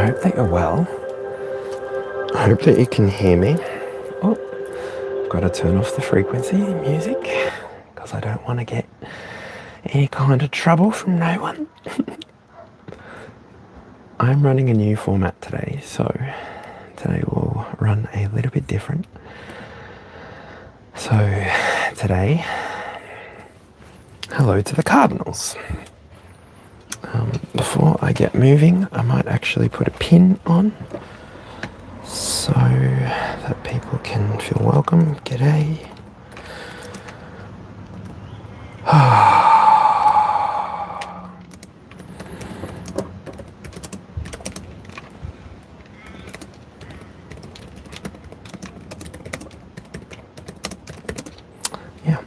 hope that you're well. I hope that you can hear me. Oh, I've got to turn off the frequency music because I don't want to get any kind of trouble from no one. I'm running a new format today, so today we'll run a little bit different. So today, hello to the Cardinals. Before I get moving, I might actually put a pin on so that people can feel welcome. G'day. Yeah.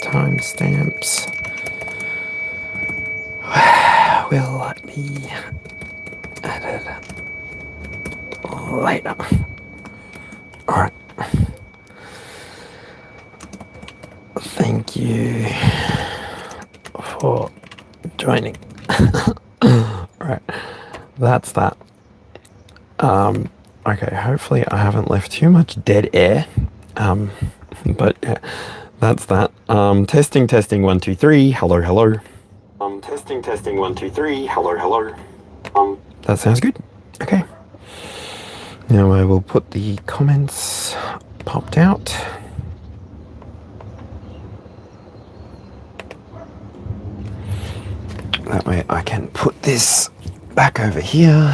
Timestamps will be added later. Alright. Thank you for joining. Alright, that's that. Okay, hopefully I haven't left too much dead air. But yeah, that's that. Testing 1 2 3. Hello, hello. Testing 1 2 3. Hello, hello. That sounds good. Okay. Now I will put the comments popped out. That way I can put this back over here.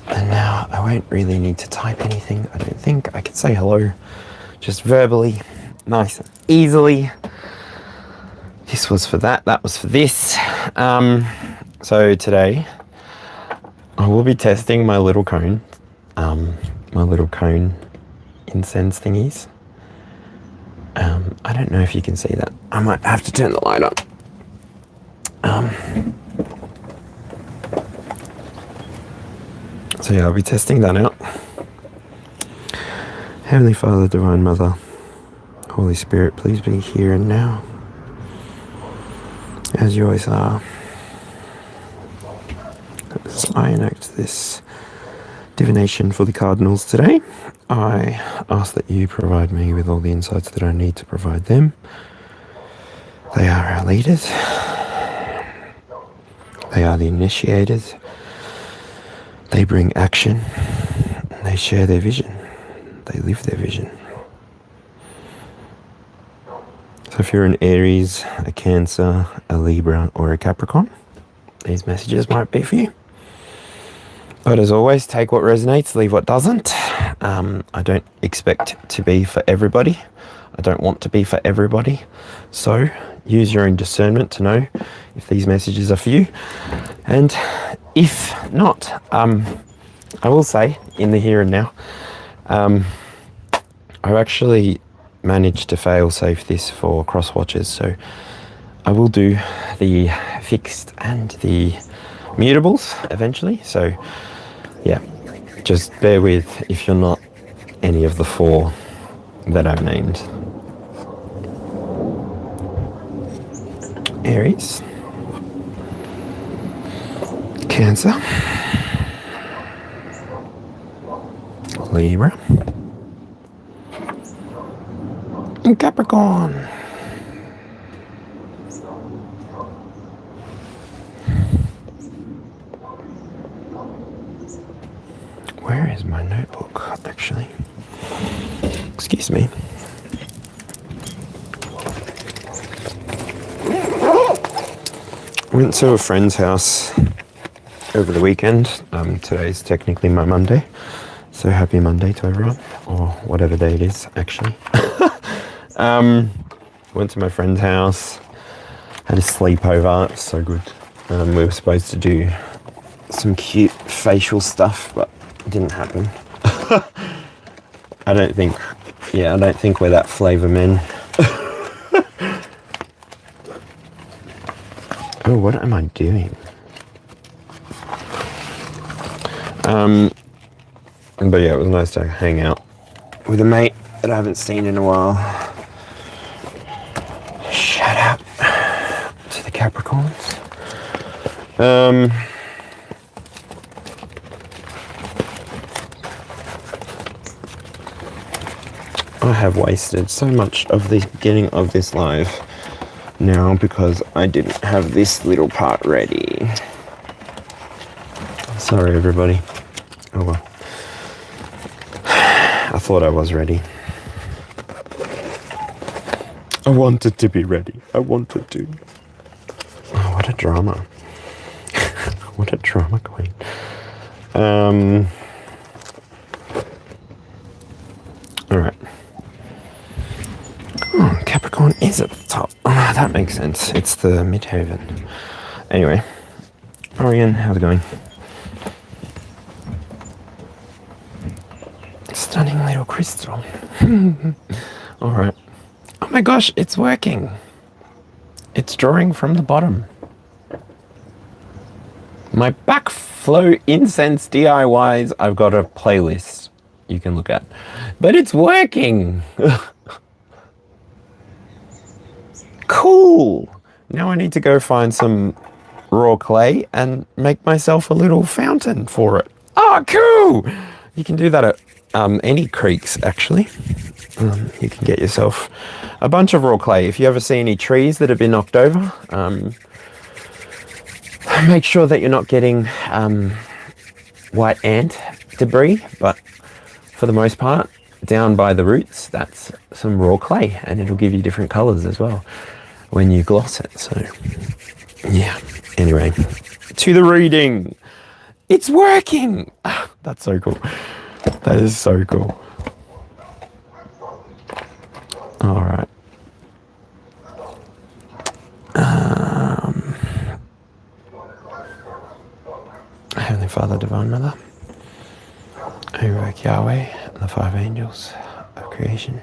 And now I won't really need to type anything. I don't think. I can say hello just verbally, nice and easily. This was for that, that was for this. So today I will be testing my little cone, incense thingies. I don't know if you can see that. I might have to turn the light on. So yeah, I'll be testing that out. Heavenly Father, Divine Mother, Holy Spirit, please be here and now, as you always are. As I enact this divination for the Cardinals today, I ask that you provide me with all the insights that I need to provide them. They are our leaders. They are the initiators. They bring action. They share their vision. They live their vision. So if you're an Aries, a Cancer, a Libra, or a Capricorn, these messages might be for you. But as always, take what resonates, leave what doesn't. I don't expect to be for everybody. I don't want to be for everybody. So use your own discernment to know if these messages are for you. And if not, I will say in the here and now, I've actually managed to fail-safe this for cross-watchers, so I will do the fixed and the mutables eventually. So yeah, just bear with if you're not any of the 4 that I've named. Aries, Cancer, Libra, and Capricorn. Where is my notebook, actually? Excuse me. Went to a friend's house over the weekend. Today's technically my Monday, so happy Monday to everyone, or whatever day it is, actually. Went to my friend's house, had a sleepover. It was so good. We were supposed to do some cute facial stuff, but it didn't happen. I don't think we're that flavour men. Oh, what am I doing? But yeah, it was nice to hang out with a mate that I haven't seen in a while. Shout out to the Capricorns. I have wasted so much of the beginning of this live now because I didn't have this little part ready. Sorry, everybody. Oh well. I thought I was ready. I wanted to be ready. I wanted to. Oh, what a drama. What a drama queen. Alright. Oh, Capricorn is at the top. Oh, that makes sense. It's the midheaven. Anyway. Orion, how's it going? Stunning little crystal. Alright. Oh my gosh, it's working. It's drawing from the bottom. My backflow incense DIYs, I've got a playlist you can look at. But it's working. Cool. Now I need to go find some raw clay and make myself a little fountain for it. Oh, cool. You can do that at any creeks, actually. You can get yourself a bunch of raw clay. If you ever see any trees that have been knocked over, make sure that you're not getting white ant debris, but for the most part, down by the roots, that's some raw clay, and it'll give you different colors as well when you gloss it. So, yeah. Anyway, to the reading. It's working. That's so cool. That is so cool. All right. Heavenly Father, Divine Mother, Heroic Yahweh, and the five angels of creation,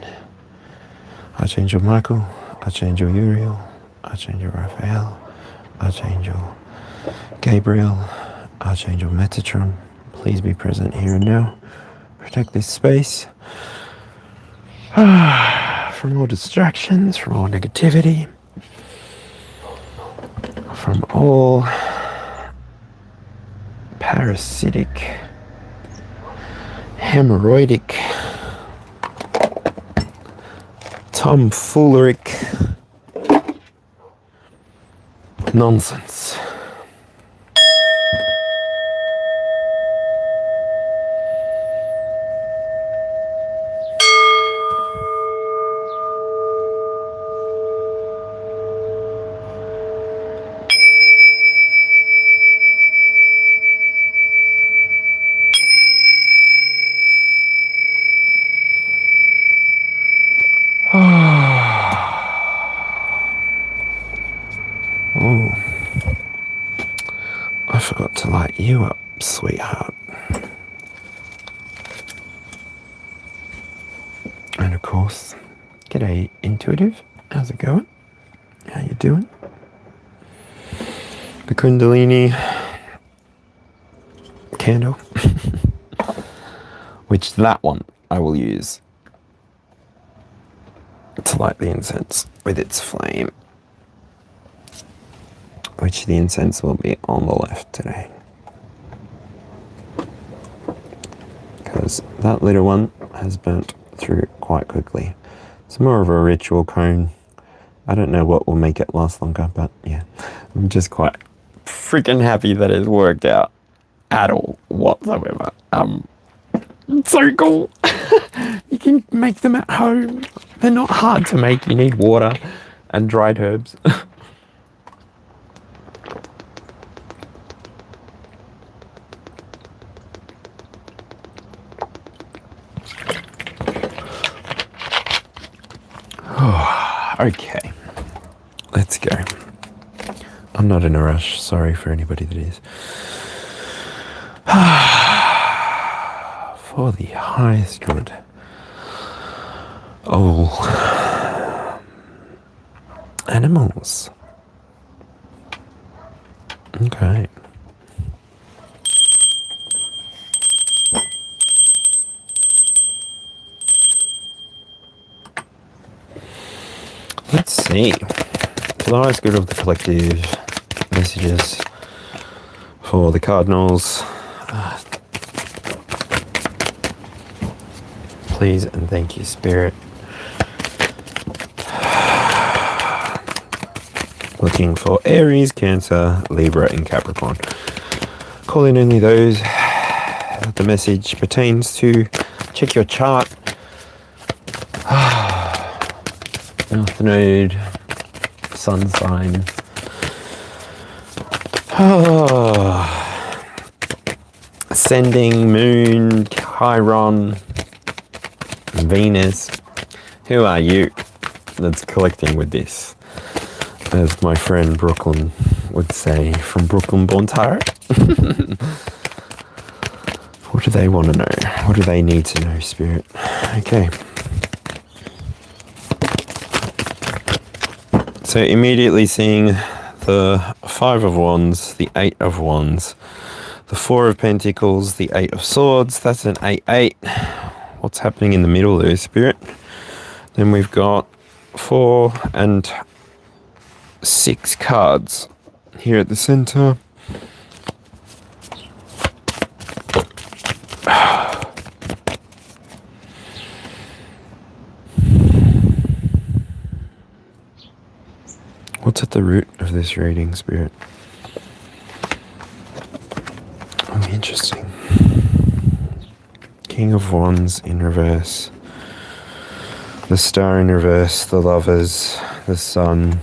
Archangel Michael, Archangel Uriel, Archangel Raphael, Archangel Gabriel, Archangel Metatron, please be present here and now. Protect this space from all distractions, from all negativity, from all parasitic, hemorrhoidic, tomfooleric nonsense. Oh, I forgot to light you up, sweetheart. And of course, g'day, Intuitive. How's it going? How you doing? The Kundalini candle, which that one I will use to light the incense with its flame, which the incense will be on the left today, because that little one has burnt through quite quickly. It's more of a ritual cone. I don't know what will make it last longer, but yeah, I'm just quite freaking happy that it's worked out at all whatsoever. It's so cool. You can make them at home. They're not hard to make. You need water and dried herbs. Okay, let's go. I'm not in a rush. Sorry for anybody that is. For the highest good. All animals. Okay. me. For the highest good of the collective, messages for the Cardinals. Please and thank you, Spirit. Looking for Aries, Cancer, Libra, and Capricorn. Calling only those that the message pertains to. Check your chart. North Node, Sun sign. Ascending, Moon, Chiron, Venus. Who are you that's collecting with this? As my friend Brooklyn would say, from Brooklyn Born Tarot. What do they want to know? What do they need to know, Spirit? Okay. So immediately seeing the Five of Wands, the Eight of Wands, the Four of Pentacles, the Eight of Swords. That's an 8-8. What's happening in the middle there, Spirit? Then we've got 4 and 6 cards here at the center. What's at the root of this reading, Spirit? Oh, interesting. King of Wands in reverse. The Star in reverse. The Lovers. The Sun.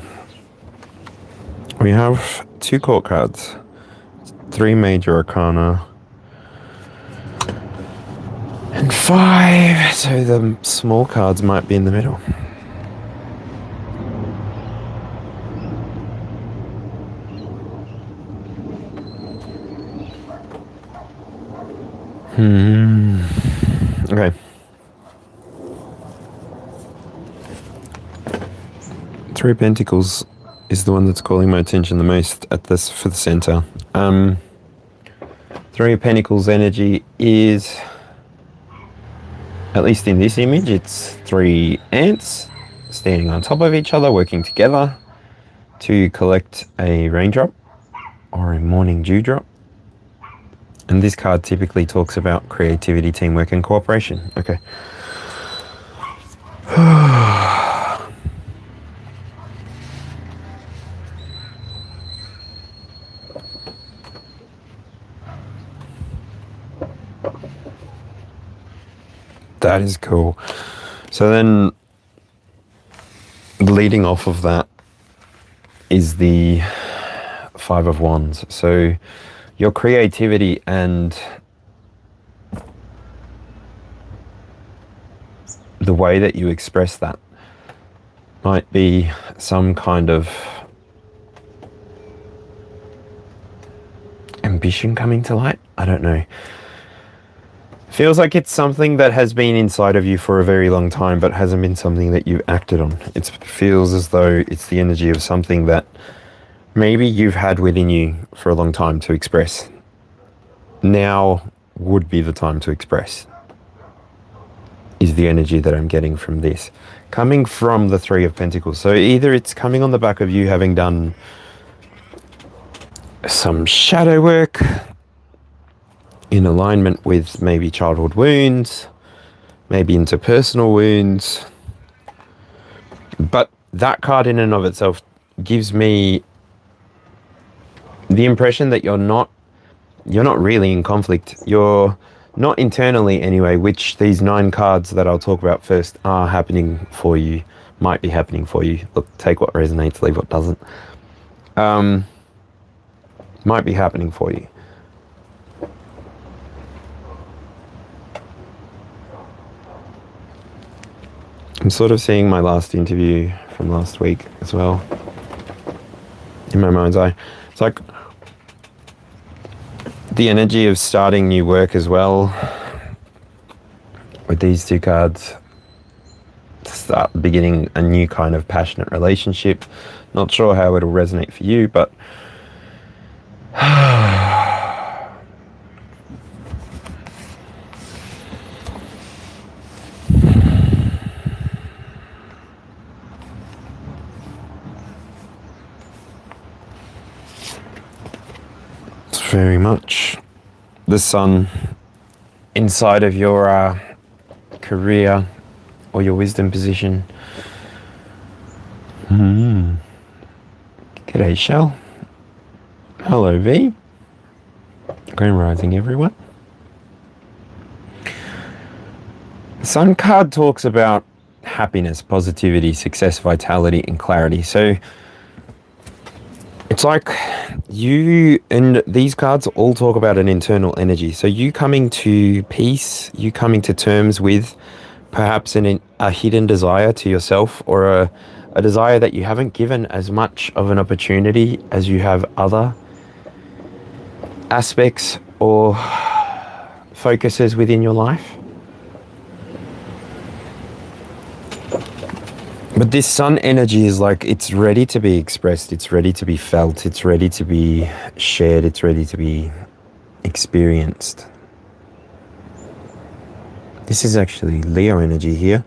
We have 2 court cards. 3 major arcana. And 5. So the small cards might be in the middle. Okay. 3 of Pentacles is the one that's calling my attention the most at this for the center. 3 of Pentacles energy is, at least in this image, it's 3 ants standing on top of each other, working together to collect a raindrop or a morning dewdrop. And this card typically talks about creativity, teamwork, and cooperation. Okay. That is cool. So then, leading off of that is the Five of Wands. So your creativity and the way that you express that might be some kind of ambition coming to light. I don't know. Feels like it's something that has been inside of you for a very long time, but hasn't been something that you've acted on. It feels as though it's the energy of something that maybe you've had within you for a long time to express. Now would be the time to express, is the energy that I'm getting from this. Coming from the Three of Pentacles. So either it's coming on the back of you having done some shadow work in alignment with maybe childhood wounds, maybe interpersonal wounds. But that card in and of itself gives me the impression that you're not really in conflict. You're not internally anyway, which these 9 cards that I'll talk about first are happening for you, might be happening for you. Look, take what resonates, leave what doesn't. Might be happening for you. I'm sort of seeing my last interview from last week as well in my mind's eye. It's like the energy of starting new work as well with these 2 cards. To start beginning a new kind of passionate relationship. Not sure how it'll resonate for you, but very much the sun inside of your career or your wisdom position. G'day, Shell. Hello, V. Grand rising, everyone. The Sun card talks about happiness, positivity, success, vitality, and clarity. So it's like you, and these cards all talk about an internal energy. So you coming to peace, you coming to terms with perhaps a hidden desire to yourself, or a desire that you haven't given as much of an opportunity as you have other aspects or focuses within your life. But this sun energy is like, it's ready to be expressed, it's ready to be felt, it's ready to be shared, it's ready to be experienced. This is actually Leo energy here.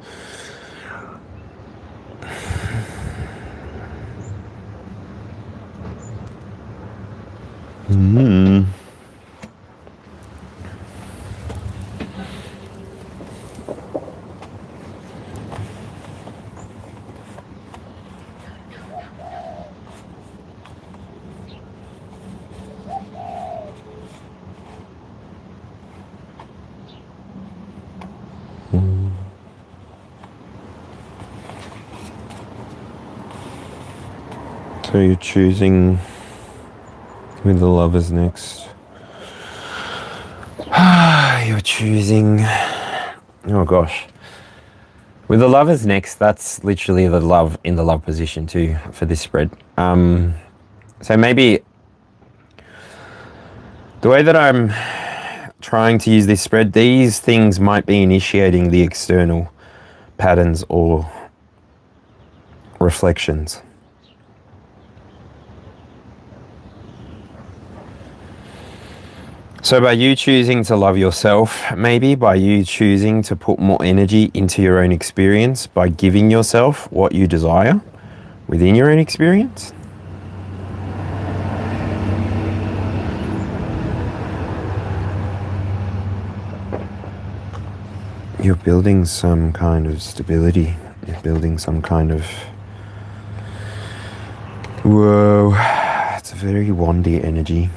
So you're choosing with the Lovers next. You're choosing, oh gosh. With the Lovers next, that's literally the love in the love position too for this spread. So maybe the way that I'm trying to use this spread, these things might be initiating the external patterns or reflections. So by you choosing to love yourself, maybe by you choosing to put more energy into your own experience, by giving yourself what you desire within your own experience. You're building some kind of stability. You're building some kind of, whoa, it's a very wandy energy.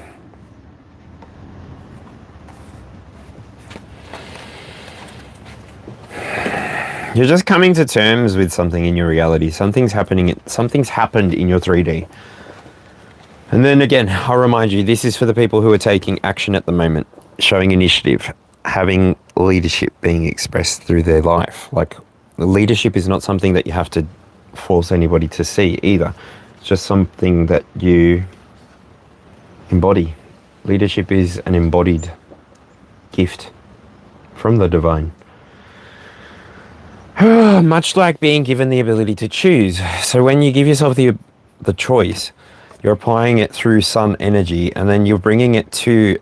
You're just coming to terms with something in your reality. Something's happened in your 3D. And then again, I'll remind you, this is for the people who are taking action at the moment, showing initiative, having leadership being expressed through their life. Like, leadership is not something that you have to force anybody to see either. It's just something that you embody. Leadership is an embodied gift from the divine. Much like being given the ability to choose. So when you give yourself the choice, you're applying it through sun energy, and then you're bringing it to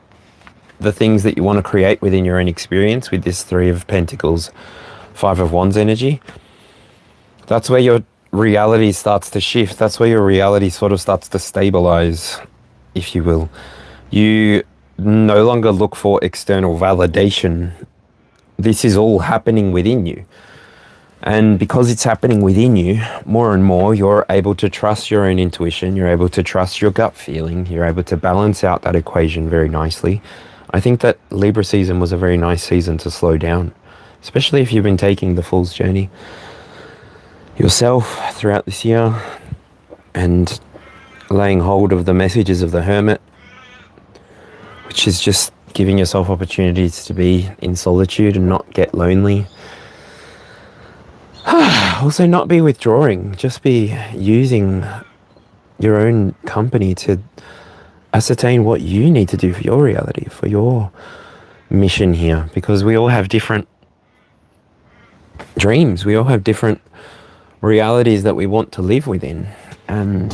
the things that you want to create within your own experience with this 3 of Pentacles, 5 of Wands energy. That's where your reality starts to shift. That's where your reality sort of starts to stabilize, if you will. You no longer look for external validation. This is all happening within you. And because it's happening within you, more and more, you're able to trust your own intuition. You're able to trust your gut feeling. You're able to balance out that equation very nicely. I think that Libra season was a very nice season to slow down, especially if you've been taking the Fool's journey yourself throughout this year and laying hold of the messages of the Hermit, which is just giving yourself opportunities to be in solitude and not get lonely. Also not be withdrawing, just be using your own company to ascertain what you need to do for your reality, for your mission here, because we all have different dreams, we all have different realities that we want to live within. And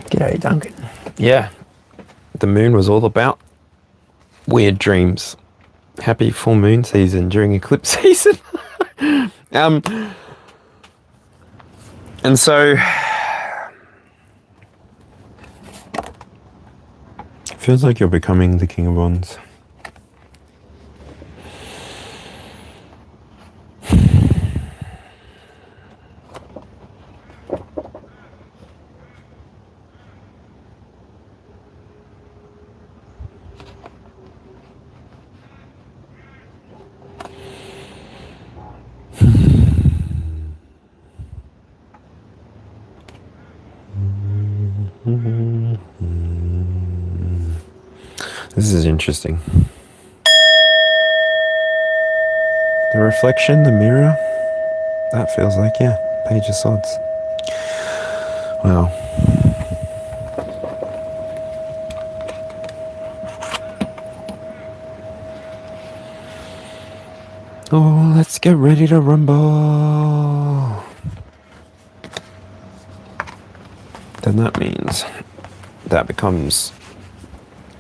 g'day Duncan. Yeah, the moon was all about weird dreams. Happy full moon season during eclipse season. And so feels like you're becoming the King of Wands. This is interesting. The reflection, the mirror, that feels like, yeah, Page of Swords. Wow. Oh, let's get ready to rumble. Then that means that becomes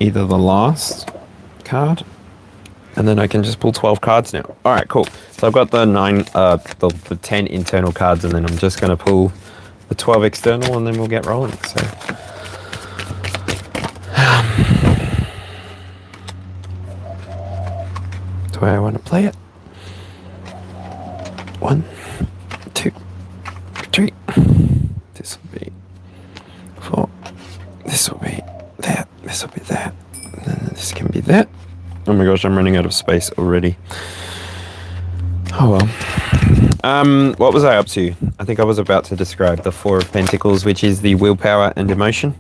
either the last card, and then I can just pull 12 cards now. All right, cool. So I've got the 10 internal cards, and then I'm just going to pull the 12 external, and then we'll get rolling. So, the way I want to play it. 1, 2, 3. This will be 4. This will be that. This will be that. And then this can be that. Oh my gosh, I'm running out of space already. Oh well. What was I up to? I think I was about to describe the 4 of Pentacles, which is the willpower and emotion.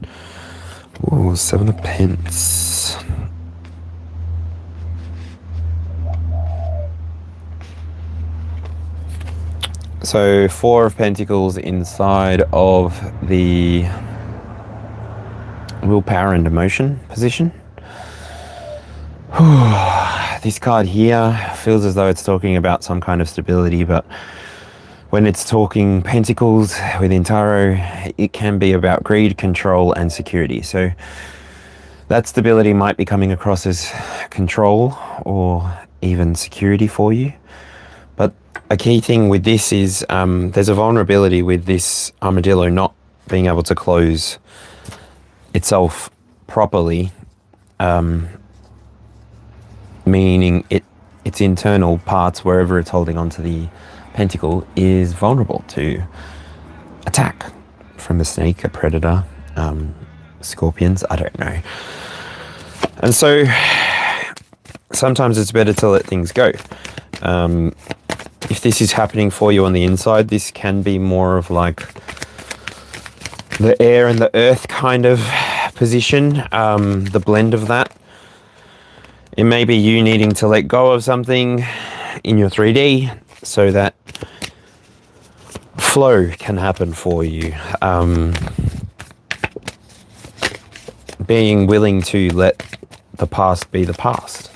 Ooh, 7 of Pence. So 4 of Pentacles inside of the willpower and emotion position. This card here feels as though it's talking about some kind of stability, but when it's talking Pentacles within Tarot, it can be about greed, control, and security. So that stability might be coming across as control or even security for you. But a key thing with this is there's a vulnerability with this armadillo not being able to close itself properly, meaning its internal parts, wherever it's holding onto the pentacle, is vulnerable to attack from a snake, a predator, scorpions, I don't know. And so sometimes it's better to let things go. If this is happening for you on the inside, this can be more of like the air and the earth kind of position, the blend of that. It may be you needing to let go of something in your 3D so that flow can happen for you. Being willing to let the past be the past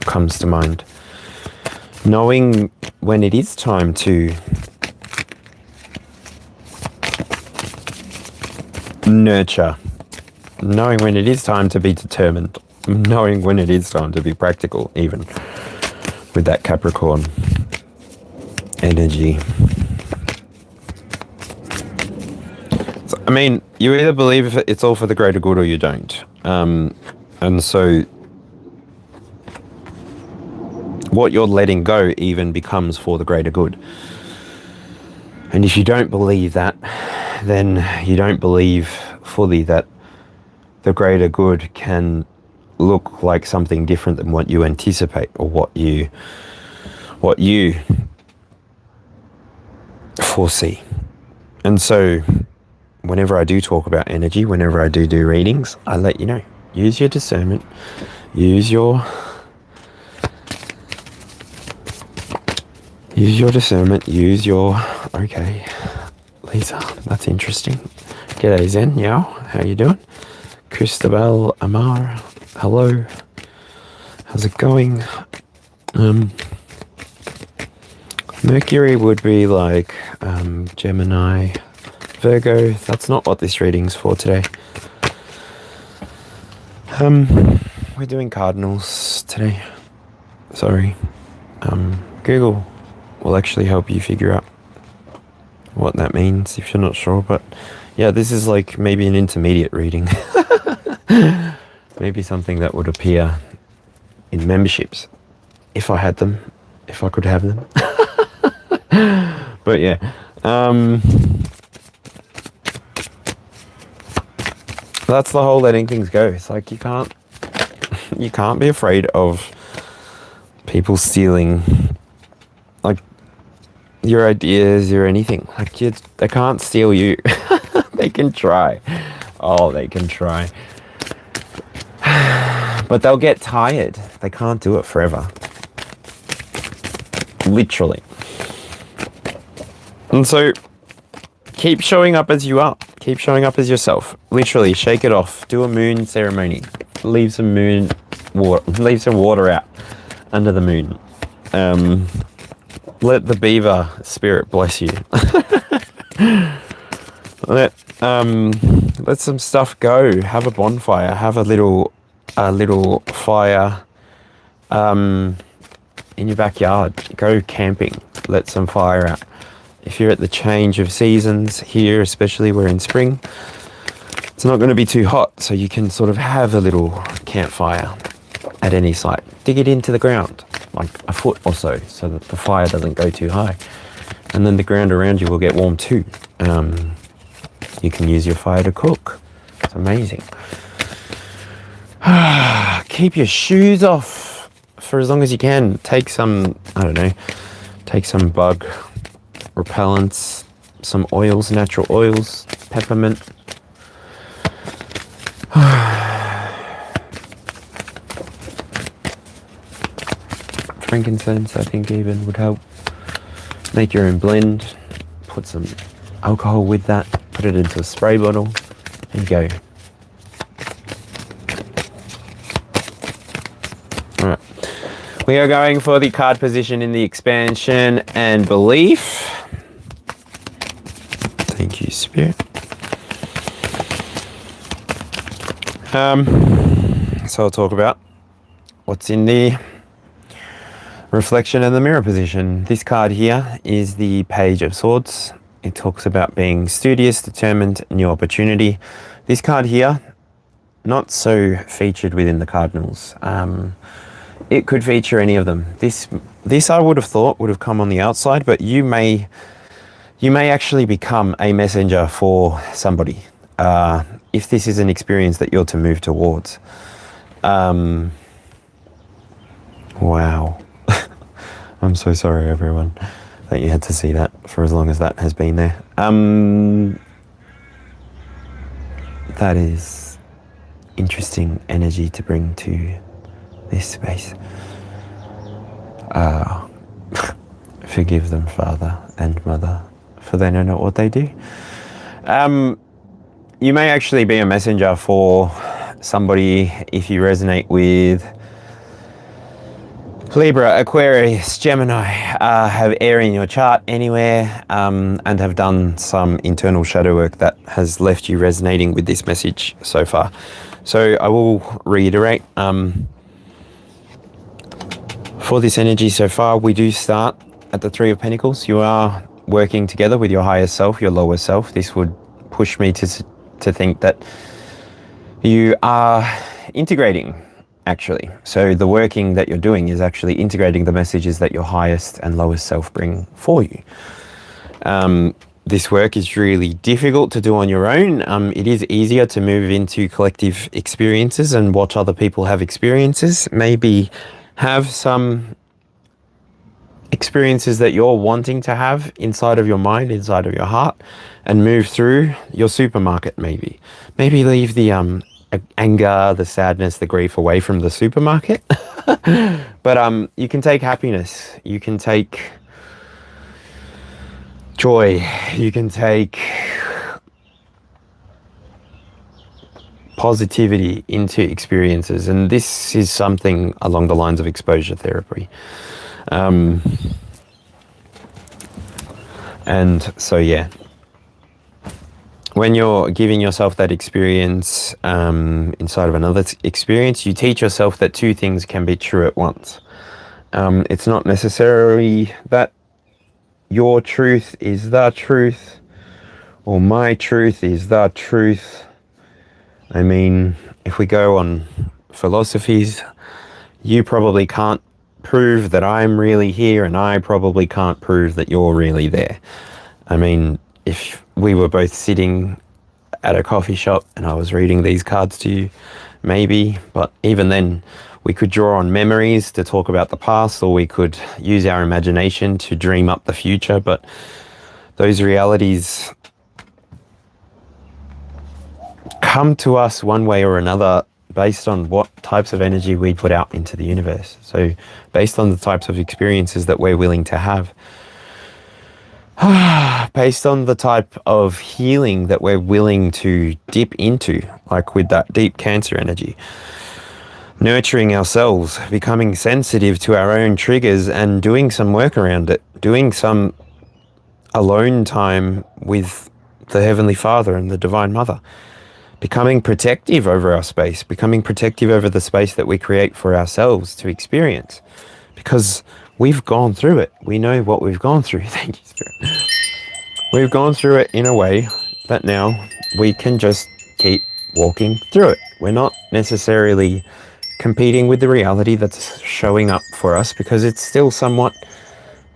comes to mind. Knowing when it is time to nurture. Knowing when it is time to be determined. Knowing when it is time to be practical, even with that Capricorn energy. So, I mean, you either believe it's all for the greater good or you don't. And so what you're letting go even becomes for the greater good. And if you don't believe that, then you don't believe fully that the greater good can look like something different than what you anticipate or what you foresee. And so whenever I do talk about energy, whenever I do readings, I let you know. Use your discernment. Use your discernment. Use your... Okay, Lisa, that's interesting. G'day Zen, Yao, how you doing? Christabel, Amar, hello. How's it going? Mercury would be like Gemini, Virgo. That's not what this reading's for today. We're doing cardinals today. Sorry. Google will actually help you figure out what that means if you're not sure. But yeah, this is like maybe an intermediate reading. Maybe something that would appear in memberships if I had them, if I could have them. But yeah, that's the whole letting things go. It's like you can't be afraid of people stealing like your ideas or anything. Like they can't steal you. They can try. Oh, they can try. But they'll get tired. They can't do it forever. Literally. And so keep showing up as you are. Keep showing up as yourself. Literally, shake it off. Do a moon ceremony. Leave some water out under the moon. Let the beaver spirit bless you. Let some stuff go. Have a bonfire. Have a little fire in your backyard. Go camping. Let some fire out. If you're at the change of seasons here, especially we're in spring, it's not going to be too hot, so you can sort of have a little campfire at any site. Dig it into the ground, like a foot or so that the fire doesn't go too high. And then the ground around you will get warm too. You can use your fire to cook. It's amazing. Keep your shoes off for as long as you can. Take some, take some bug repellents, some oils, natural oils, peppermint. Frankincense, I think, even would help. Make your own blend. Put some alcohol with that. Put it into a spray bottle. And go. Alright. We are going for the card position in the expansion and belief. Thank you, Spirit. So I'll talk about what's in the reflection and the mirror position. This card here is the Page of Swords. It talks about being studious, determined, new opportunity. This card here, not so featured within the cardinals. It could feature any of them. This I would have thought would have come on the outside, but you may actually become a messenger for somebody if this is an experience that you're to move towards. Wow. I'm so sorry, everyone, that you had to see that for as long as that has been there. That is interesting energy to bring to this space. Forgive them, Father and Mother, for they know not what they do. You may actually be a messenger for somebody if you resonate with Libra, Aquarius, Gemini, have air in your chart anywhere, and have done some internal shadow work that has left you resonating with this message so far. So I will reiterate, for this energy so far, we do start at the Three of Pentacles. You are working together with your higher self, your lower self. This would push me to think that you are integrating, actually. So the working that you're doing is actually integrating the messages that your highest and lowest self bring for you. This work is really difficult to do on your own. It is easier to move into collective experiences and watch other people have experiences. Maybe have some experiences that you're wanting to have inside of your mind, inside of your heart, and move through your supermarket maybe. Maybe leave the anger, the sadness, the grief away from the supermarket. But you can take happiness, you can take joy, you can take positivity into experiences, and this is something along the lines of exposure therapy. And so yeah, when you're giving yourself that experience inside of another experience, you teach yourself that two things can be true at once. It's not necessarily that your truth is the truth or my truth is the truth. I mean, if we go on philosophies, you probably can't prove that I'm really here, and I probably can't prove that you're really there. I mean, if we were both sitting at a coffee shop and I was reading these cards to you, maybe, but even then, we could draw on memories to talk about the past, or we could use our imagination to dream up the future, but those realities come to us one way or another based on what types of energy we put out into the universe. So based on the types of experiences that we're willing to have, based on the type of healing that we're willing to dip into, like with that deep Cancer energy, nurturing ourselves, becoming sensitive to our own triggers and doing some work around it, doing some alone time with the Heavenly Father and the Divine Mother, becoming protective over our space, becoming protective over the space that we create for ourselves to experience, because we've gone through it. We know what we've gone through. Thank you, Spirit. We've gone through it in a way that now we can just keep walking through it. We're not necessarily competing with the reality that's showing up for us, because it's still somewhat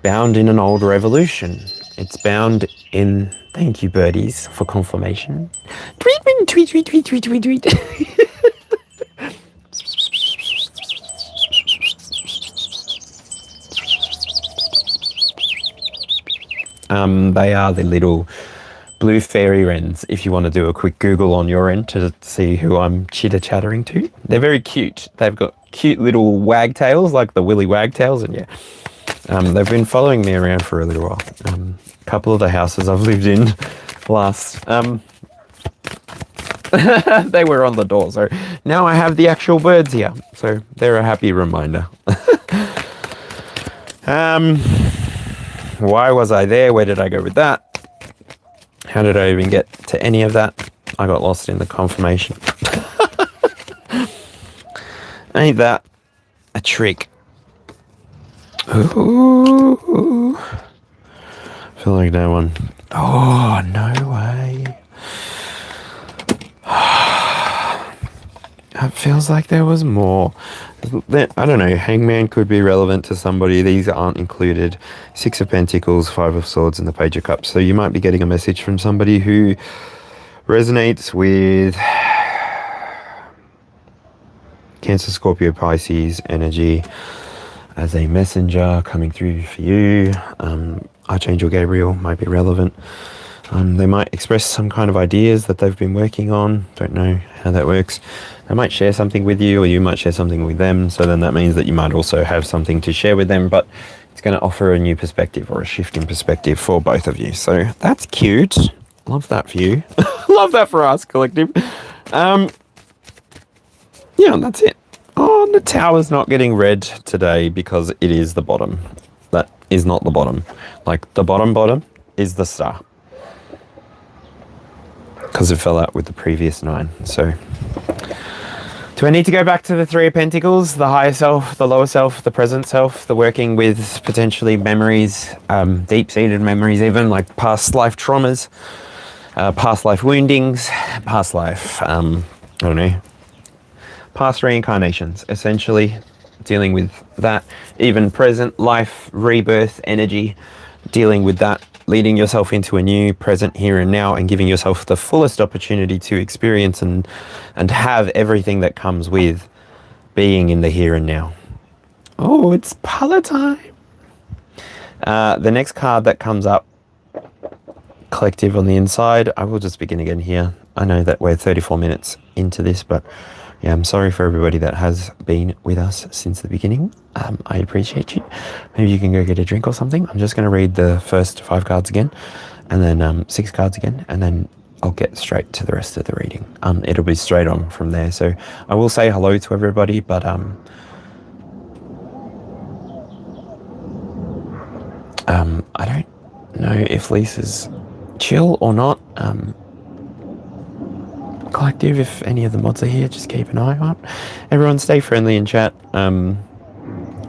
bound in an old revolution. It's bound in, thank you birdies for confirmation. Tweet, tweet, tweet, tweet, tweet, tweet, tweet. They are the little blue fairy wrens, if you want to do a quick Google on your end to see who I'm chitter-chattering to. They're very cute. They've got cute little wagtails, like the Willy Wagtails, and yeah. They've been following me around for a little while. A couple of the houses I've lived in last, they were on the door, so now I have the actual birds here. So they're a happy reminder. Why was I there? Where did I go with that? How did I even get to any of that? I got lost in the confirmation. Ain't that a trick? Ooh. I feel like no one. Oh, no way. It feels like there was more. I don't know, Hangman could be relevant to somebody. These aren't included. Six of Pentacles, Five of Swords, and the Page of Cups. So you might be getting a message from somebody who resonates with Cancer, Scorpio, Pisces energy as a messenger coming through for you. Archangel Gabriel might be relevant. They might express some kind of ideas that they've been working on. Don't know how that works. They might share something with you, or you might share something with them. So then that means that you might also have something to share with them, but it's going to offer a new perspective or a shift in perspective for both of you. So that's cute. Love that for you. Love that for us, collective. Yeah, that's it. Oh, the tower's not getting read today because it is the bottom. That is not the bottom. Like the bottom is the star, because it fell out with the previous 9. So do I need to go back to the Three of Pentacles, the higher self, the lower self, the present self, the working with potentially memories, deep-seated memories even, like past life traumas, past life woundings, past life, I don't know, past reincarnations, essentially dealing with that, even present life, rebirth energy, dealing with that, leading yourself into a new present here and now, and giving yourself the fullest opportunity to experience and have everything that comes with being in the here and now. Oh, it's Pala time. The next card that comes up, collective on the inside. I will just begin again here. I know that we're 34 minutes into this, but yeah, I'm sorry for everybody that has been with us since the beginning. I appreciate you. Maybe you can go get a drink or something. I'm just going to read the first 5 cards again, and then 6 cards again, and then I'll get straight to the rest of the reading. It'll be straight on from there. So I will say hello to everybody, but I don't know if Lisa's chill or not. Collective, if any of the mods are here, just keep an eye out. Everyone stay friendly in chat.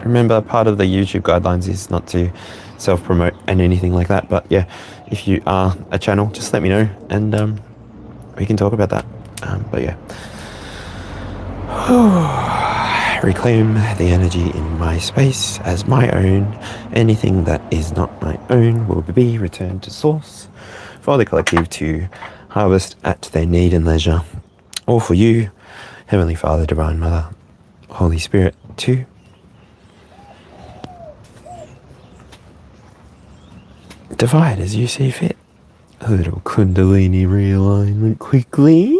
Remember, part of the YouTube guidelines is not to self-promote and anything like that, but yeah, if you are a channel, just let me know, and we can talk about that. But yeah. Reclaim the energy in my space as my own. Anything that is not my own will be returned to source for the collective to harvest at their need and leisure. Or for you, Heavenly Father, Divine Mother, Holy Spirit, to divide as you see fit. A little Kundalini realignment quickly.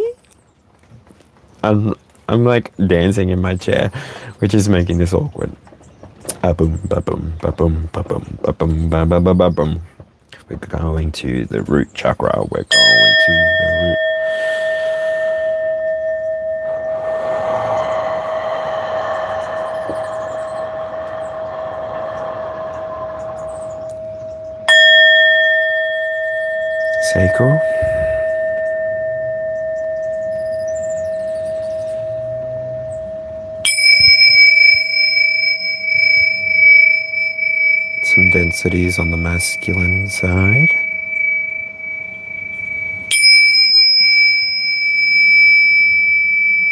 I'm like dancing in my chair, which is making this awkward. Ba-boom, ba-boom, ba-boom, ba-boom, ba-boom, ba-boom, ba-boom. We're going to the root chakra. We're going to the root. Sacral. Some densities on the masculine side.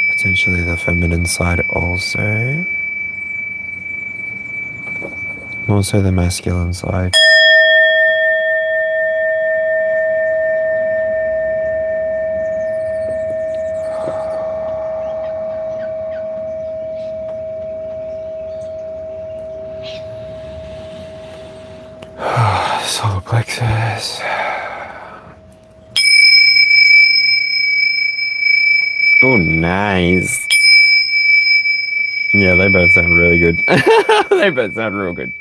Potentially the feminine side also. Also the masculine side. Solar plexus. Oh, nice. Yeah, they both sound really good. They both sound real good.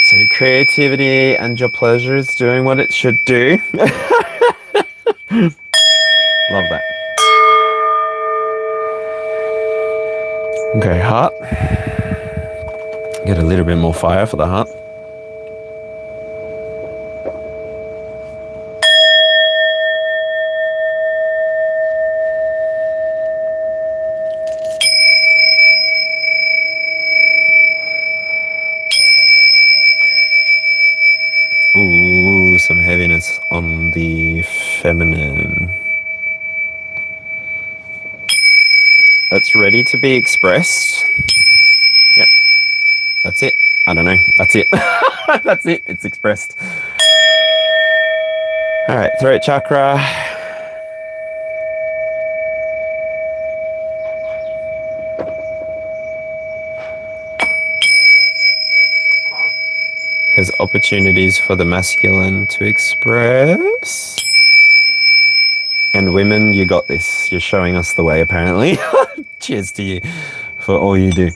So creativity and your pleasure is doing what it should do. Love that. Okay, heart. Get a little bit more fire for the heart. Ooh, some heaviness on the feminine. That's ready to be expressed. Yep. That's it. I don't know. That's it. That's it. It's expressed. All right, throat chakra. There's opportunities for the masculine to express. And women, you got this. You're showing us the way, apparently. Cheers to you for all you do.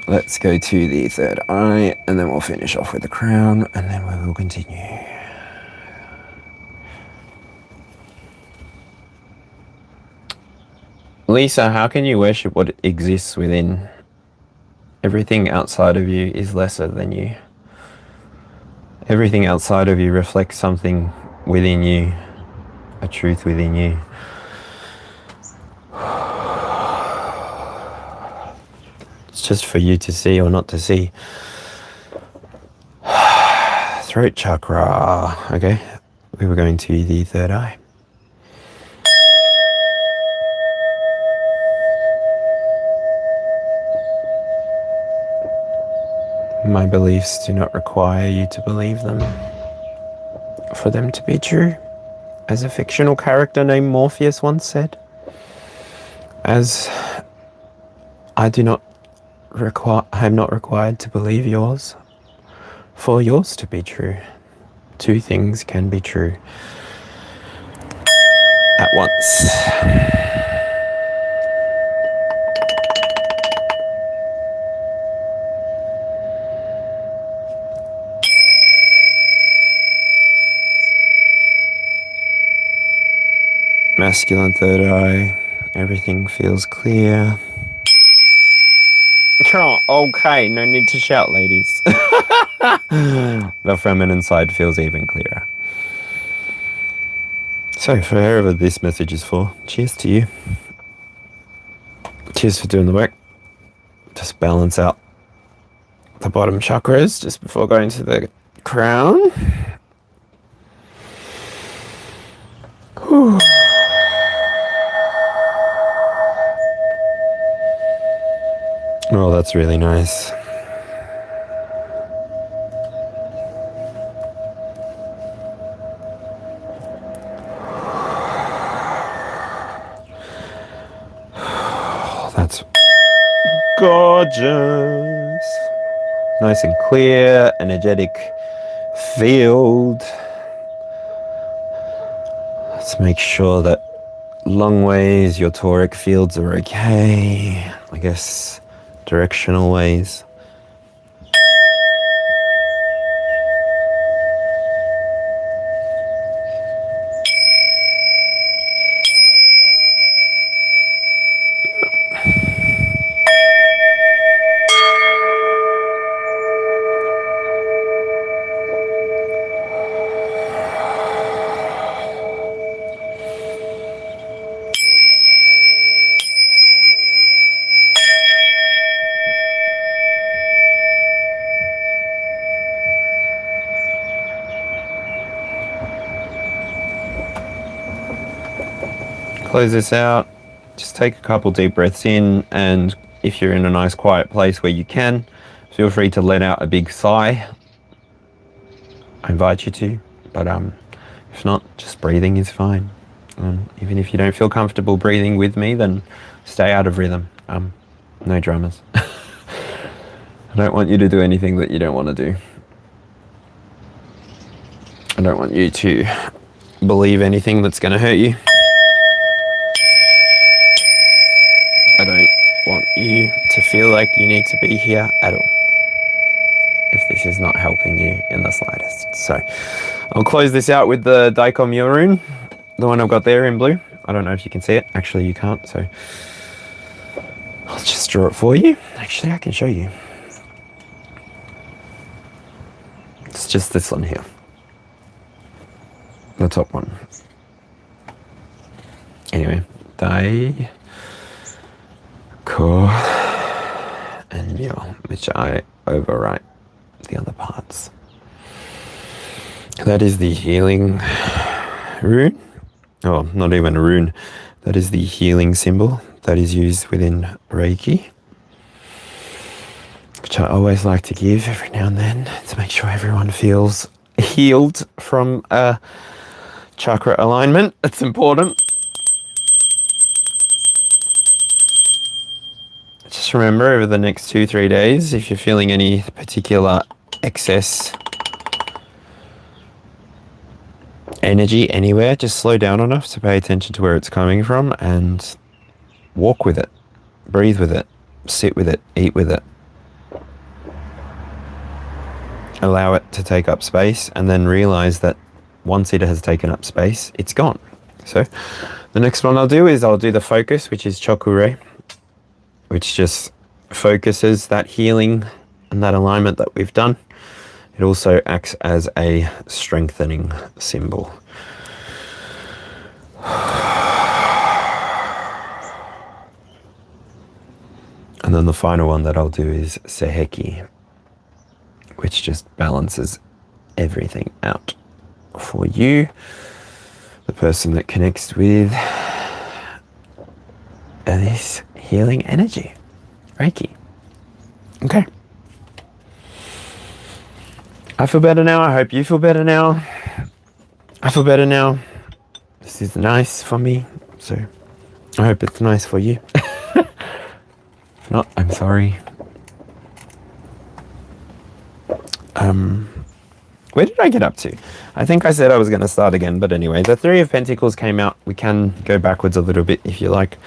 Let's go to the third eye, and then we'll finish off with the crown, and then we will continue. Lisa, how can you worship what exists within? Everything outside of you is lesser than you. Everything outside of you reflects something within you, a truth within you. It's just for you to see or not to see. Throat chakra. Okay, we were going to the third eye. My beliefs do not require you to believe them for them to be true. As a fictional character named Morpheus once said, as I am not required to believe yours for yours to be true. Two things can be true at once. Masculine third eye, everything feels clear. Oh, okay, no need to shout, ladies. The feminine side feels even clearer. So, for whoever this message is for, cheers to you. Cheers for doing the work. Just balance out the bottom chakras just before going to the crown. Oh, that's really nice. Oh, that's gorgeous. Nice and clear, energetic field. Let's make sure that long ways your toric fields are okay. I guess directional ways. Close this out. Just take a couple deep breaths in, and if you're in a nice quiet place where you can, feel free to let out a big sigh. I invite you to, but if not, just breathing is fine. Even if you don't feel comfortable breathing with me, then stay out of rhythm. No dramas. I don't want you to do anything that you don't want to do. I don't want you to believe anything that's going to hurt you. I don't want you to feel like you need to be here at all, if this is not helping you in the slightest. So I'll close this out with the Daikon rune, the one I've got there in blue. I don't know if you can see it. Actually, you can't, so I'll just draw it for you. Actually, I can show you. It's just this one here, the top one. Anyway, Daikon and Mule, which I overwrite the other parts. That is the healing rune. Oh, not even a rune. That is the healing symbol that is used within Reiki, which I always like to give every now and then to make sure everyone feels healed from a chakra alignment. It's important. Just remember, over the next 2-3 days, if you're feeling any particular excess energy anywhere, just slow down enough to pay attention to where it's coming from and walk with it, breathe with it, sit with it, eat with it. Allow it to take up space, and then realize that once it has taken up space, it's gone. So the next one I'll do is I'll do the focus, which is Chokure, which just focuses that healing and that alignment that we've done. It also acts as a strengthening symbol. And then the final one that I'll do is Seheki, which just balances everything out for you, the person that connects with this healing energy, Reiki. Okay. I feel better now. I hope you feel better now. I feel better now. This is nice for me, so I hope it's nice for you. If not, I'm sorry. Where did I get up to? I think I said I was going to start again, but anyway, the Three of Pentacles came out. We can go backwards a little bit if you like.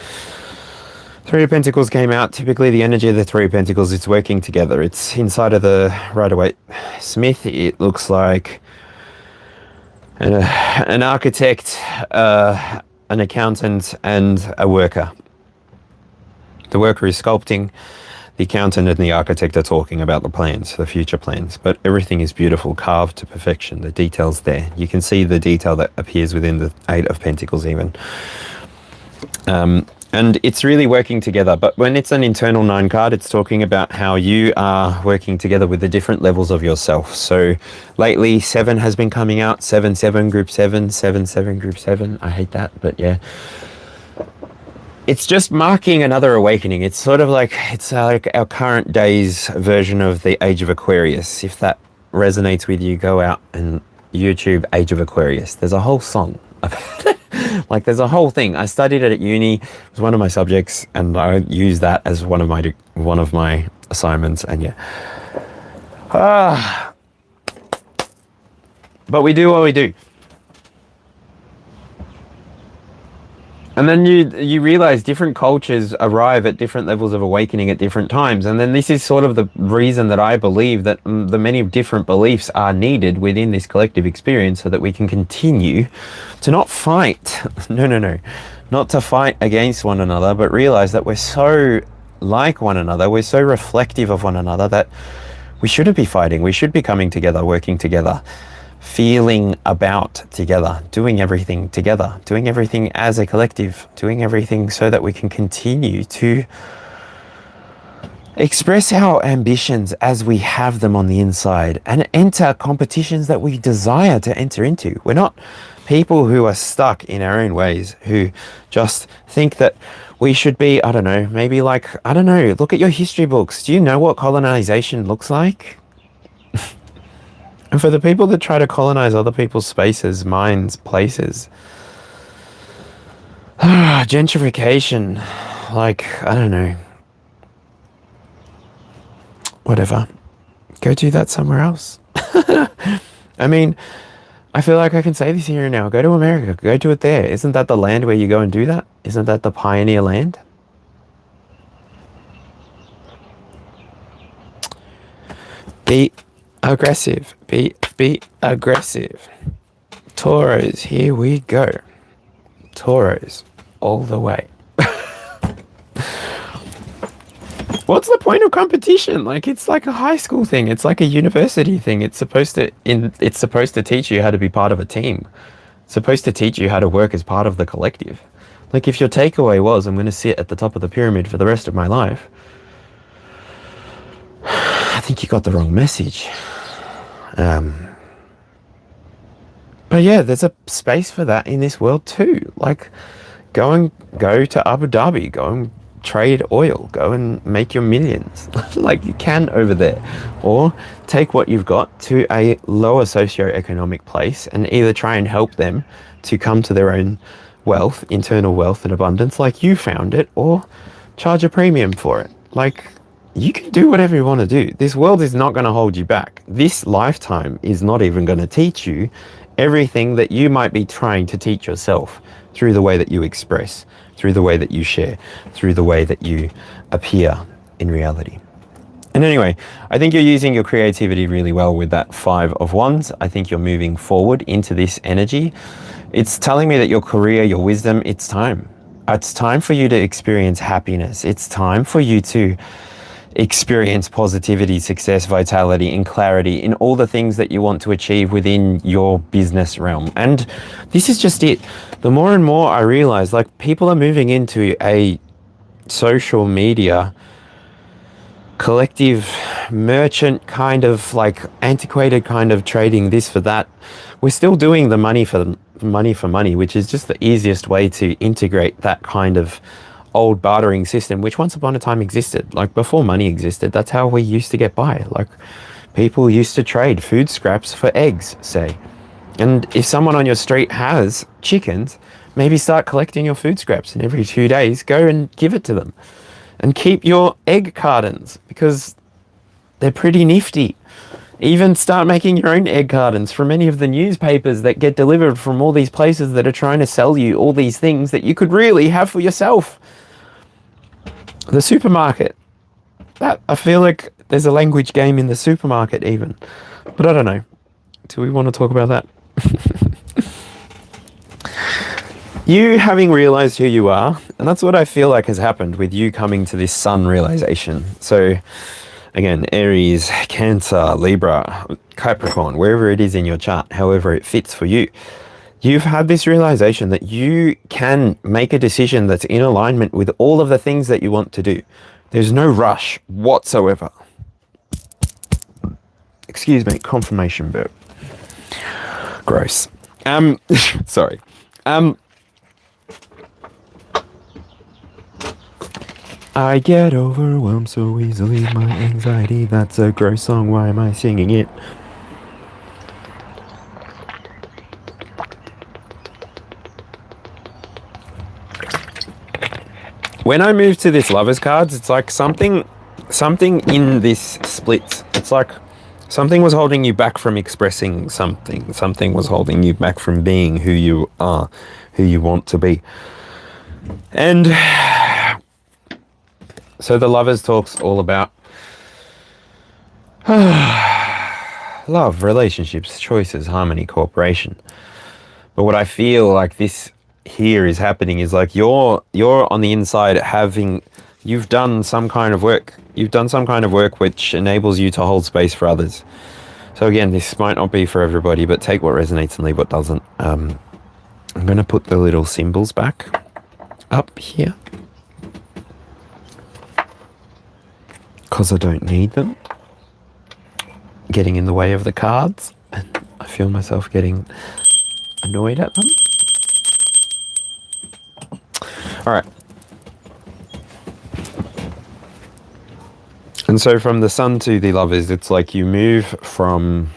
Three of Pentacles came out. Typically, the energy of the Three of Pentacles is working together. It's inside of the Rider-Waite Smith. It looks like an architect, an accountant, and a worker. The worker is sculpting. The accountant and the architect are talking about the plans, the future plans. But everything is beautiful, carved to perfection. The detail's there. You can see the detail that appears within the Eight of Pentacles even. And it's really working together. But when it's an internal 9 card, it's talking about how you are working together with the different levels of yourself. So lately, 7 has been coming out. 7-7, group 7, 7-7, group 7. I hate that, but yeah. It's just marking another awakening. It's sort of like, it's like our current day's version of the Age of Aquarius. If that resonates with you, go out and YouTube Age of Aquarius. There's a whole song about it. Like, there's a whole thing. I studied it at uni. It was one of my subjects, and I used that as one of my assignments. And yeah, but we do what we do. And then you realize different cultures arrive at different levels of awakening at different times. And then this is sort of the reason that I believe that the many different beliefs are needed within this collective experience, so that we can continue to not fight. No. Not to fight against one another, but realize that we're so like one another. We're so reflective of one another that we shouldn't be fighting. We should be coming together, working together, feeling about together, doing everything together, doing everything as a collective, doing everything so that we can continue to express our ambitions as we have them on the inside and enter competitions that we desire to enter into. We're not people who are stuck in our own ways, who just think that we should be, I don't know, maybe like, I don't know, look at your history books. Do you know what colonization looks like? And for the people that try to colonize other people's spaces, minds, places, gentrification, like, I don't know, whatever, go do that somewhere else. I mean, I feel like I can say this here and now. Go to America, go do it there. Isn't that the land where you go and do that? Isn't that the pioneer land? Be aggressive. Be aggressive. Tauros, here we go. Tauros, all the way. What's the point of competition? Like, it's like a high school thing. It's like a university thing. It's supposed to teach you how to be part of a team. It's supposed to teach you how to work as part of the collective. Like, if your takeaway was, I'm going to sit at the top of the pyramid for the rest of my life, I think you got the wrong message. But yeah, there's a space for that in this world too. Like, go to Abu Dhabi, go and trade oil, go and make your millions. Like, you can over there. Or take what you've got to a lower socioeconomic place and either try and help them to come to their own wealth, internal wealth and abundance like you found it, or charge a premium for it. Like, you can do whatever you want to do. This world is not going to hold you back. This lifetime is not even going to teach you everything that you might be trying to teach yourself through the way that you express, through the way that you share, through the way that you appear in reality. And anyway, I think you're using your creativity really well with that 5 of Wands. I think you're moving forward into this energy. It's telling me that your career, your wisdom, it's time. It's time for you to experience happiness. It's time for you to experience positivity, success, vitality, and clarity in all the things that you want to achieve within your business realm. And this is just it. The more and more I realize, like, people are moving into a social media collective merchant kind of, like, antiquated kind of trading, this for that. We're still doing the money for money, which is just the easiest way to integrate that kind of old bartering system, which once upon a time existed. Like, before money existed, that's how we used to get by. Like, people used to trade food scraps for eggs, say. And if someone on your street has chickens, maybe start collecting your food scraps, and every 2 days go and give it to them. And keep your egg cartons, because they're pretty nifty. Even start making your own egg cartons from any of the newspapers that get delivered from all these places that are trying to sell you all these things that you could really have for yourself. The supermarket. That, I feel like there's a language game in the supermarket even. But I don't know. Do we want to talk about that? You having realized who you are, and that's what I feel like has happened with you coming to this sun realization. So again, Aries, Cancer, Libra, Capricorn, wherever it is in your chart, however it fits for you. You've had this realization that you can make a decision that's in alignment with all of the things that you want to do. There's no rush whatsoever. Excuse me, confirmation burp. Gross. Sorry. I get overwhelmed so easily, my anxiety. That's a gross song, why am I singing it? When I move to this Lovers cards, it's like something in this splits. It's like something was holding you back from expressing something. Something was holding you back from being who you are, who you want to be. And so the Lovers talks all about love, relationships, choices, harmony, cooperation. But what I feel like this here is happening is like you're on the inside you've done some kind of work. You've done some kind of work which enables you to hold space for others. So again, this might not be for everybody, but take what resonates and leave what doesn't. I'm going to put the little symbols back up here because I don't need them getting in the way of the cards, and I feel myself getting annoyed at them. All right. And so from the Sun to the Lovers, it's like you move from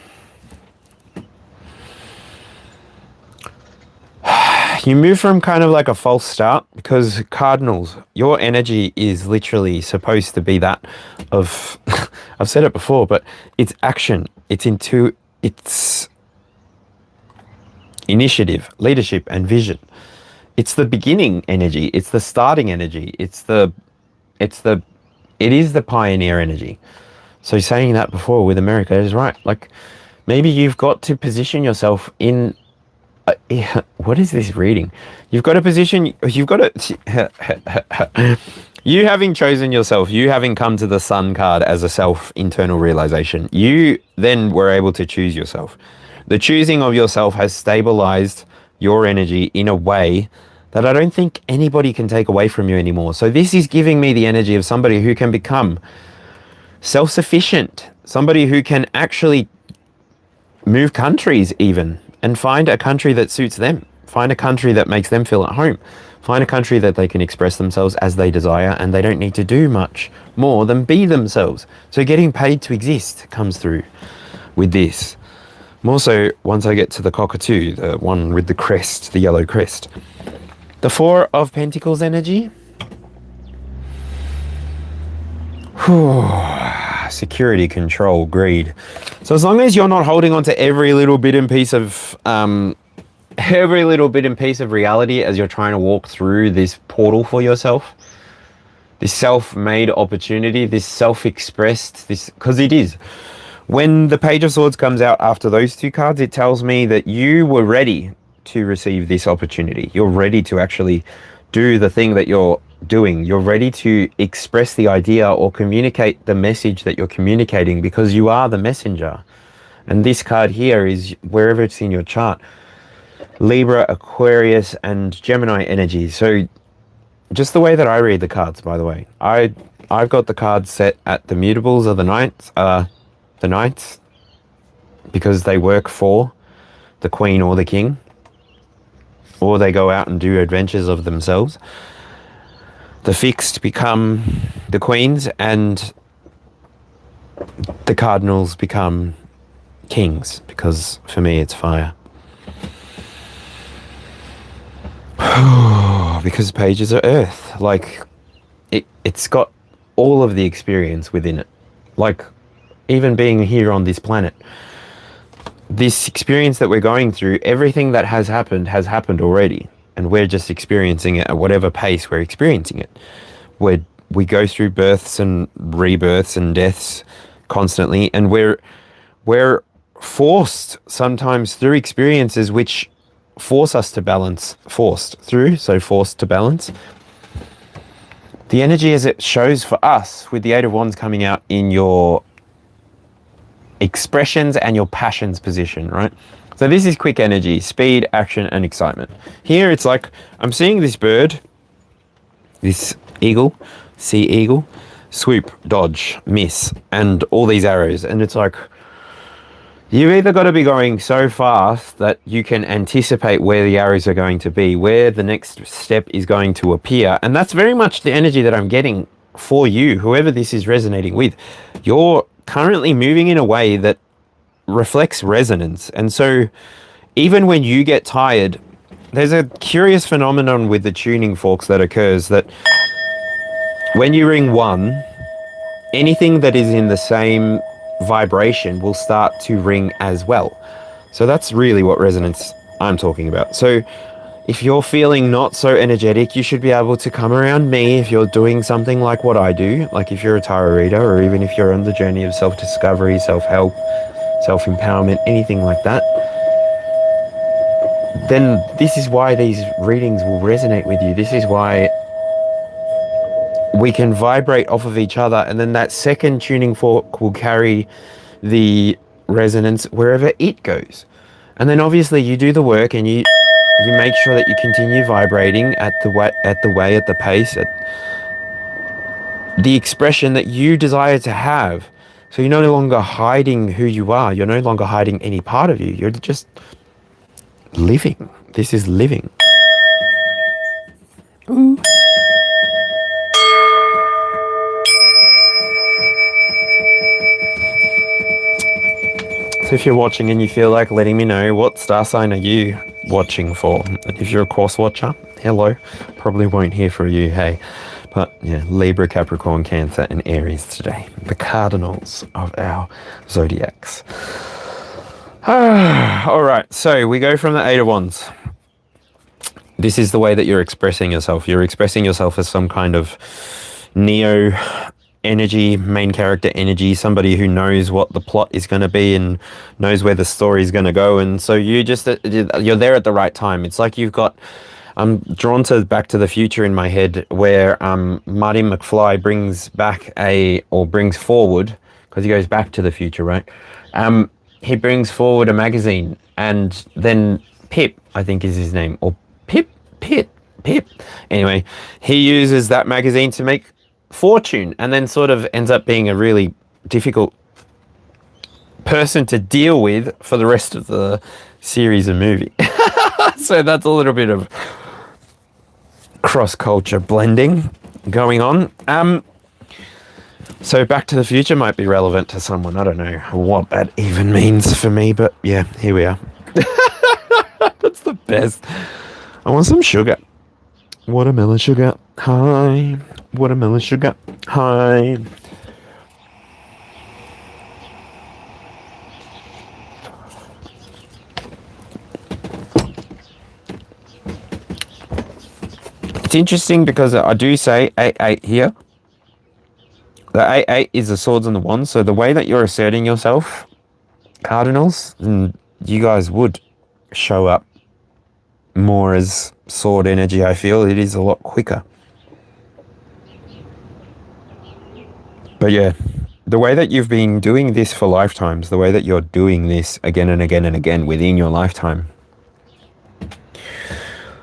kind of like a false start, because Cardinals, your energy is literally supposed to be that of I've said it before, but it's action, it's initiative, leadership, and vision. It's the beginning energy. It's the starting energy. It is the pioneer energy. So saying that before with America is right. Like maybe you've got to position yourself in. What is this reading? You've got to position. You've got to. You having chosen yourself. You having come to the Sun card as a self internal realization. You then were able to choose yourself. The choosing of yourself has stabilized your energy in a way that I don't think anybody can take away from you anymore. So this is giving me the energy of somebody who can become self-sufficient, somebody who can actually move countries even, and find a country that suits them, find a country that makes them feel at home, find a country that they can express themselves as they desire, and they don't need to do much more than be themselves. So getting paid to exist comes through with this. More so once I get to the cockatoo, the one with the crest, the yellow crest. The Four of Pentacles energy. Security, control, greed. So as long as you're not holding on to every little bit and piece of reality as you're trying to walk through this portal for yourself, this self-made opportunity, this self-expressed, this, because it is. When the Page of Swords comes out after those two cards, it tells me that you were ready to receive this opportunity. You're ready to actually do the thing that you're doing. You're ready to express the idea or communicate the message that you're communicating, because you are the messenger. And this card here is, wherever it's in your chart, Libra, Aquarius, and Gemini energy. So just the way that I read the cards, by the way, I've got the cards set at the mutables of the knights, because they work for the Queen or the King, or they go out and do adventures of themselves. The fixed become the queens, and the cardinals become kings, because for me it's fire. Because pages are earth. Like it's got all of the experience within it. Like even being here on this planet, this experience that we're going through, everything that has happened already, and we're just experiencing it at whatever pace we're experiencing it. We go through births and rebirths and deaths constantly, and we're forced sometimes through experiences which force us to balance. Forced to balance. The energy as it shows for us with the Eight of Wands coming out in your expressions and your passions position, right? So this is quick energy, speed, action, and excitement. Here it's like, I'm seeing this bird, this eagle, sea eagle, swoop, dodge, miss, and all these arrows. And it's like, you've either got to be going so fast that you can anticipate where the arrows are going to be, where the next step is going to appear. And that's very much the energy that I'm getting for you, whoever this is resonating with. You're currently moving in a way that reflects resonance. And so even when you get tired, there's a curious phenomenon with the tuning forks that occurs that when you ring 1, anything that is in the same vibration will start to ring as well. So that's really what resonance I'm talking about. So if you're feeling not so energetic, you should be able to come around me if you're doing something like what I do, like if you're a tarot reader, or even if you're on the journey of self-discovery, self-help, self-empowerment, anything like that. Then this is why these readings will resonate with you. This is why we can vibrate off of each other, and then that second tuning fork will carry the resonance wherever it goes. And then obviously you do the work, and you make sure that you continue vibrating at the pace, at the expression that you desire to have. So you're no longer hiding who you are. You're no longer hiding any part of you. You're just living. This is living. Ooh. So if you're watching and you feel like letting me know, what star sign are you watching for? And if you're a course watcher, hello. Probably won't hear from you, hey. But yeah, Libra, Capricorn, Cancer, and Aries today. The cardinals of our zodiacs. All right, so we go from the Eight of Wands. This is the way that you're expressing yourself. You're expressing yourself as some kind of Neo energy, main character energy, somebody who knows what the plot is going to be and knows where the story is going to go. And so you're there at the right time. It's like you've got, I'm drawn to Back to the Future in my head, where Marty McFly brings forward, because he goes back to the future, right? He brings forward a magazine, and then Pip, I think is his name, or Pip. Anyway, he uses that magazine to make fortune, and then sort of ends up being a really difficult person to deal with for the rest of the series and movie. So that's a little bit of cross-culture blending going on. So Back to the Future might be relevant to someone. I don't know what that even means for me, but yeah, here we are. That's the best. I want some sugar. Watermelon sugar. Hi. Watermelon sugar. Hi. It's interesting because I do say 8-8 here. The 8-8 is the swords and the wands. So the way that you're asserting yourself, cardinals, you guys would show up more as sword energy. I feel it is a lot quicker. But yeah, the way that you've been doing this for lifetimes, the way that you're doing this again and again and again within your lifetime,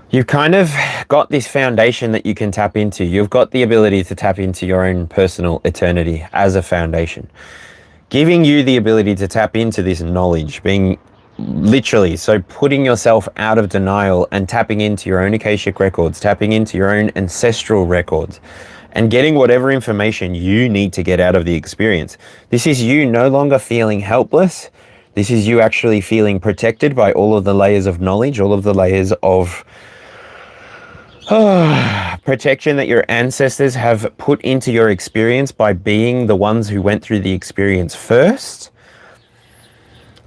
you've kind of got this foundation that you can tap into. You've got the ability to tap into your own personal eternity as a foundation, giving you the ability to tap into this knowledge, being literally, so putting yourself out of denial and tapping into your own Akashic records, tapping into your own ancestral records, and getting whatever information you need to get out of the experience. This is you no longer feeling helpless. This is you actually feeling protected by all of the layers of knowledge, all of the layers of protection that your ancestors have put into your experience by being the ones who went through the experience first.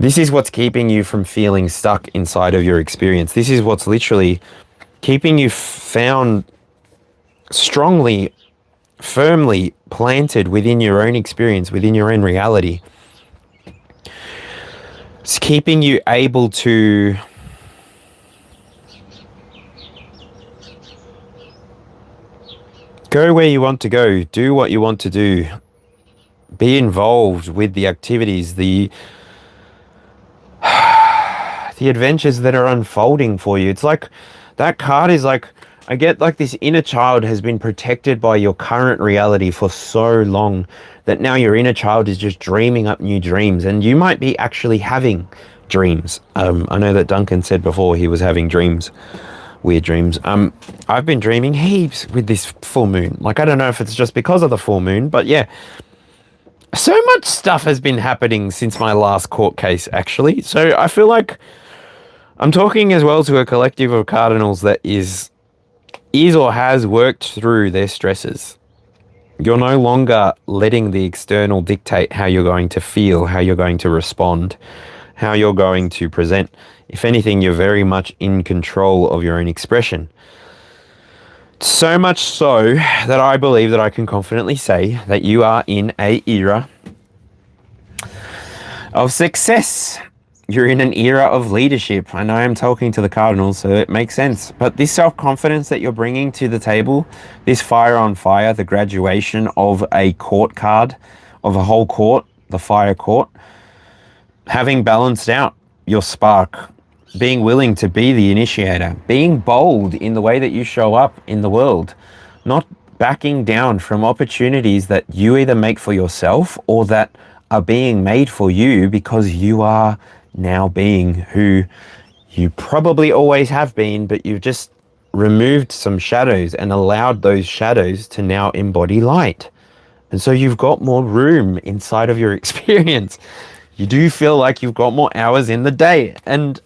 This is what's keeping you from feeling stuck inside of your experience. This is what's literally keeping you found strongly, firmly planted within your own experience, within your own reality. It's keeping you able to go where you want to go, do what you want to do, be involved with the activities, the the adventures that are unfolding for you. It's like that card is like, I get like this inner child has been protected by your current reality for so long that now your inner child is just dreaming up new dreams, and you might be actually having dreams. I know that Duncan said before he was having dreams, weird dreams. I've been dreaming heaps with this full moon. Like, I don't know if it's just because of the full moon, but yeah, so much stuff has been happening since my last court case, actually. So I feel like I'm talking as well to a collective of cardinals that is or has worked through their stresses. You're no longer letting the external dictate how you're going to feel, how you're going to respond, how you're going to present. If anything, you're very much in control of your own expression. So much so that I believe that I can confidently say that you are in an era of success. You're in an era of leadership. I know I'm talking to the cardinals, so it makes sense. But this self-confidence that you're bringing to the table, this fire on fire, the graduation of a court card, of a whole court, the fire court, having balanced out your spark, being willing to be the initiator, being bold in the way that you show up in the world, not backing down from opportunities that you either make for yourself or that are being made for you because you are now being who you probably always have been, but you've just removed some shadows and allowed those shadows to now embody light. And so you've got more room inside of your experience. You do feel like you've got more hours in the day. And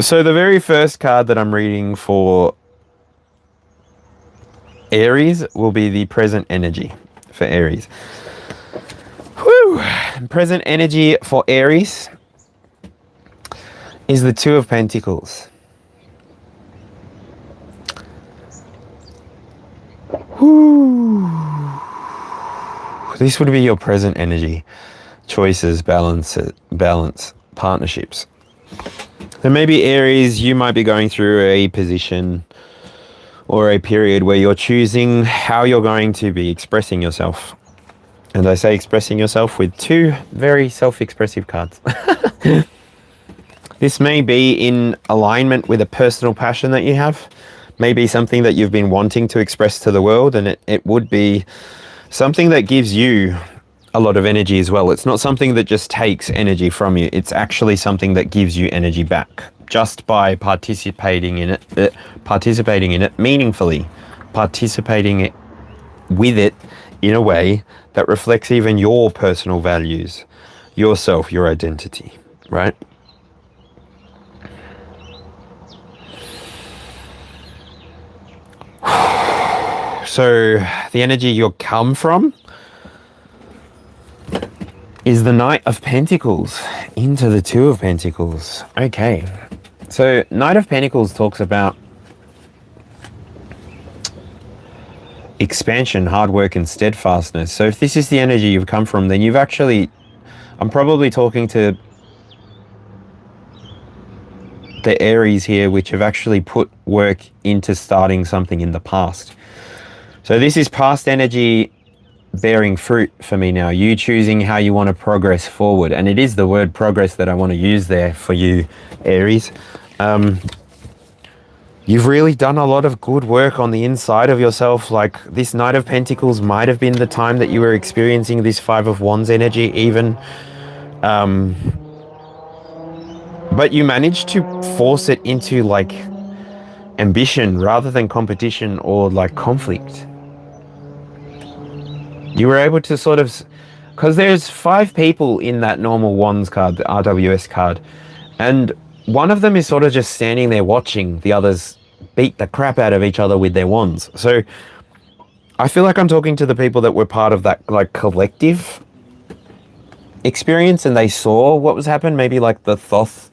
so the very first card that I'm reading for Aries will be the present energy for Aries. Whew. Present energy for Aries is the Two of Pentacles. Whew. This would be your present energy. Choices, balance, partnerships. So maybe Aries, you might be going through a position or a period where you're choosing how you're going to be expressing yourself. And I say expressing yourself with two very self-expressive cards. This may be in alignment with a personal passion that you have. Maybe something that you've been wanting to express to the world, and it would be something that gives you a lot of energy as well. It's not something that just takes energy from you. It's actually something that gives you energy back just by participating in it meaningfully, participating with it in a way that reflects even your personal values, yourself, your identity, right? So the energy you'll come from is the Knight of Pentacles into the Two of Pentacles. Okay, so Knight of Pentacles talks about expansion, hard work, and steadfastness. So if this is the energy you've come from, then you've actually, I'm probably talking to the Aries here, which have actually put work into starting something in the past. So this is past energy bearing fruit for me now. You choosing how you want to progress forward. And it is the word progress that I want to use there for you, Aries. You've really done a lot of good work on the inside of yourself. Like this Knight of Pentacles might have been the time that you were experiencing this Five of Wands energy even. But you managed to force it into like ambition rather than competition or like conflict. You were able to sort of, because there's 5 people in that normal Wands card, the RWS card, and one of them is sort of just standing there watching the others beat the crap out of each other with their wands. So I feel like I'm talking to the people that were part of that like collective experience, and they saw what was happening. Maybe like the Thoth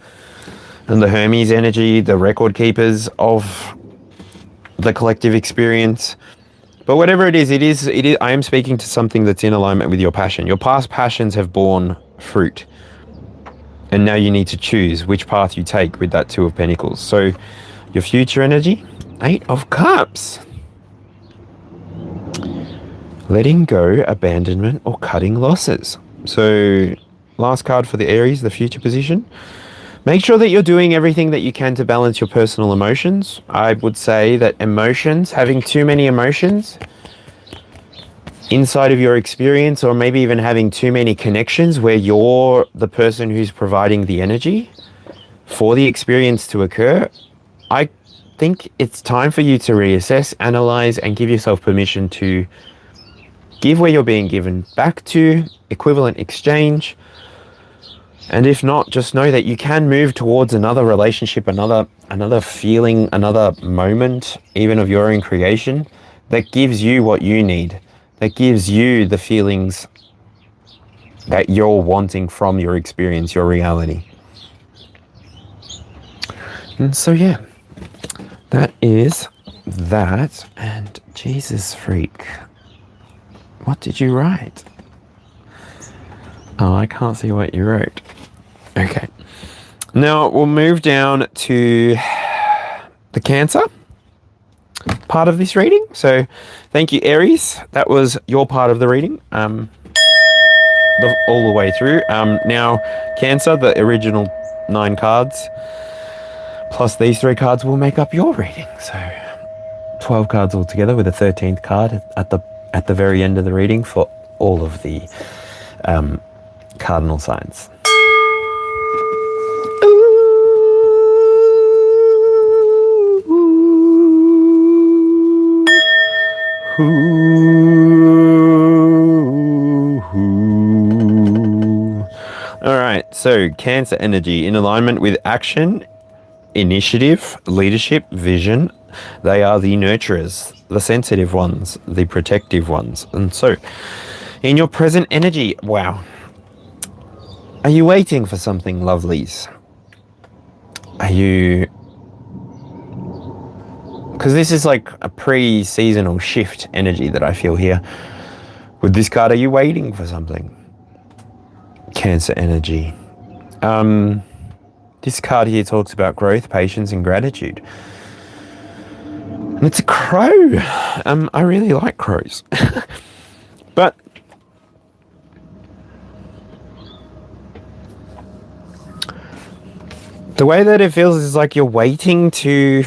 and the Hermes energy, the record keepers of the collective experience. But whatever it is, I am speaking to something that's in alignment with your passion. Your past passions have borne fruit. And now you need to choose which path you take with that Two of Pentacles. So your future energy, 8 of Cups. Letting go, abandonment, or cutting losses. So last card for the Aries, the future position. Make sure that you're doing everything that you can to balance your personal emotions. I would say that emotions, having too many emotions inside of your experience, or maybe even having too many connections where you're the person who's providing the energy for the experience to occur, I think it's time for you to reassess, analyze, and give yourself permission to give where you're being given back to, equivalent exchange. And if not, just know that you can move towards another relationship, another feeling, another moment, even of your own creation, that gives you what you need, that gives you the feelings that you're wanting from your experience, your reality. And so, yeah, that is that. And Jesus freak, what did you write? Oh, I can't see what you wrote. Okay. Now we'll move down to the Cancer part of this reading. So thank you, Aries. That was your part of the reading. All the way through. Now, Cancer, the original 9 cards, plus these 3 cards will make up your reading. So 12 cards altogether, with a 13th card at the very end of the reading for all of the cardinal signs. All right, so Cancer energy in alignment with action, initiative, leadership, vision. They are the nurturers, the sensitive ones, the protective ones. And so in your present energy, wow, are you waiting for something, lovelies? Are you... Because this is like a pre-seasonal shift energy that I feel here. With this card, are you waiting for something? Cancer energy. This card here talks about growth, patience, and gratitude. And it's a crow. I really like crows. But the way that it feels is like you're waiting to...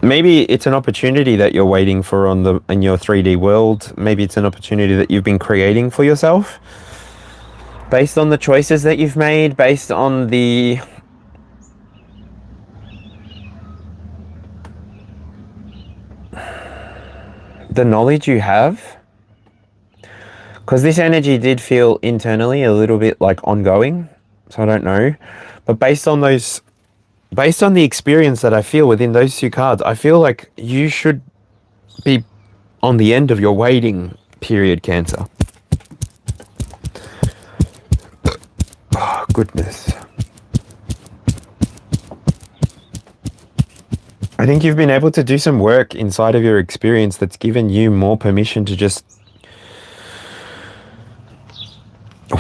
Maybe it's an opportunity that you're waiting for in your 3D world. Maybe it's an opportunity that you've been creating for yourself, based on the choices that you've made, based on the knowledge you have. Because this energy did feel internally a little bit like ongoing, so I don't know. But based on the experience that I feel within those 2 cards, I feel like you should be on the end of your waiting period, Cancer. Oh, goodness. I think you've been able to do some work inside of your experience that's given you more permission to just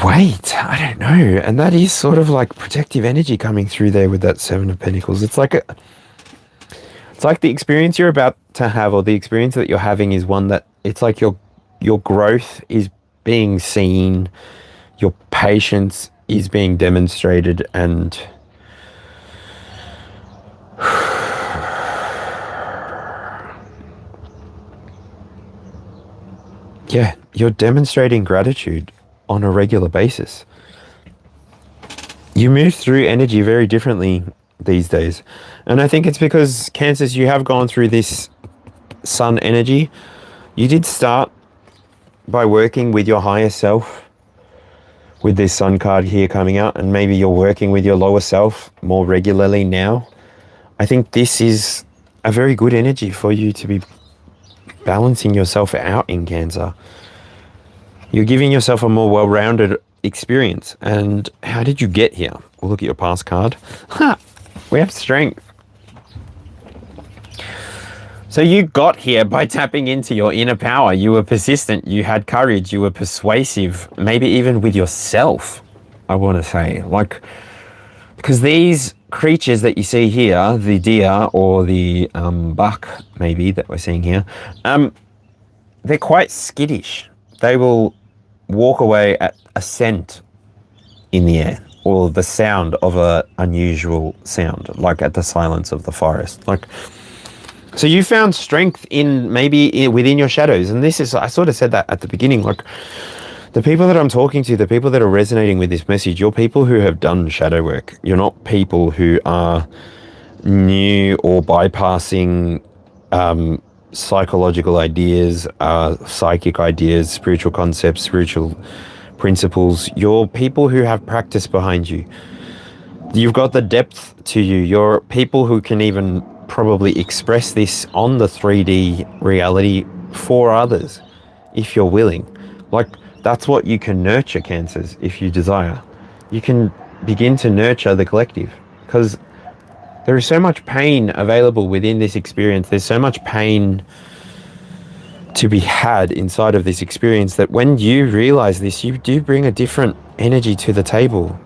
wait. I don't know. And that is sort of like protective energy coming through there with that 7 of Pentacles. It's like the experience you're about to have, or the experience that you're having, is one that it's like your growth is being seen, your patience is being demonstrated, and yeah, you're demonstrating gratitude on a regular basis. You move through energy very differently these days. And I think it's because, Cancers, you have gone through this sun energy. You did start by working with your higher self, with this sun card here coming out, and maybe you're working with your lower self more regularly now. I think this is a very good energy for you to be balancing yourself out in, Cancer. You're giving yourself a more well-rounded experience. And how did you get here? We'll look at your past card. Ha! We have strength. So you got here by tapping into your inner power. You were persistent. You had courage. You were persuasive. Maybe even with yourself, I want to say. Like, because these creatures that you see here, the deer or the buck, maybe, that we're seeing here, they're quite skittish. They will walk away at a scent in the air, or the sound of a unusual sound, like at the silence of the forest. Like, so you found strength in maybe within your shadows. And this is, I sort of said that at the beginning, like the people that I'm talking to, the people that are resonating with this message, you're people who have done shadow work. You're not people who are new or bypassing psychological ideas, psychic ideas, spiritual concepts, spiritual principles. You're people who have practice behind you. You've got the depth to you. You're people who can even probably express this on the 3D reality for others if you're willing. Like, that's what you can nurture, Cancers, if you desire. You can begin to nurture the collective, because there is so much pain available within this experience. There's so much pain to be had inside of this experience that when you realize this, you do bring a different energy to the table.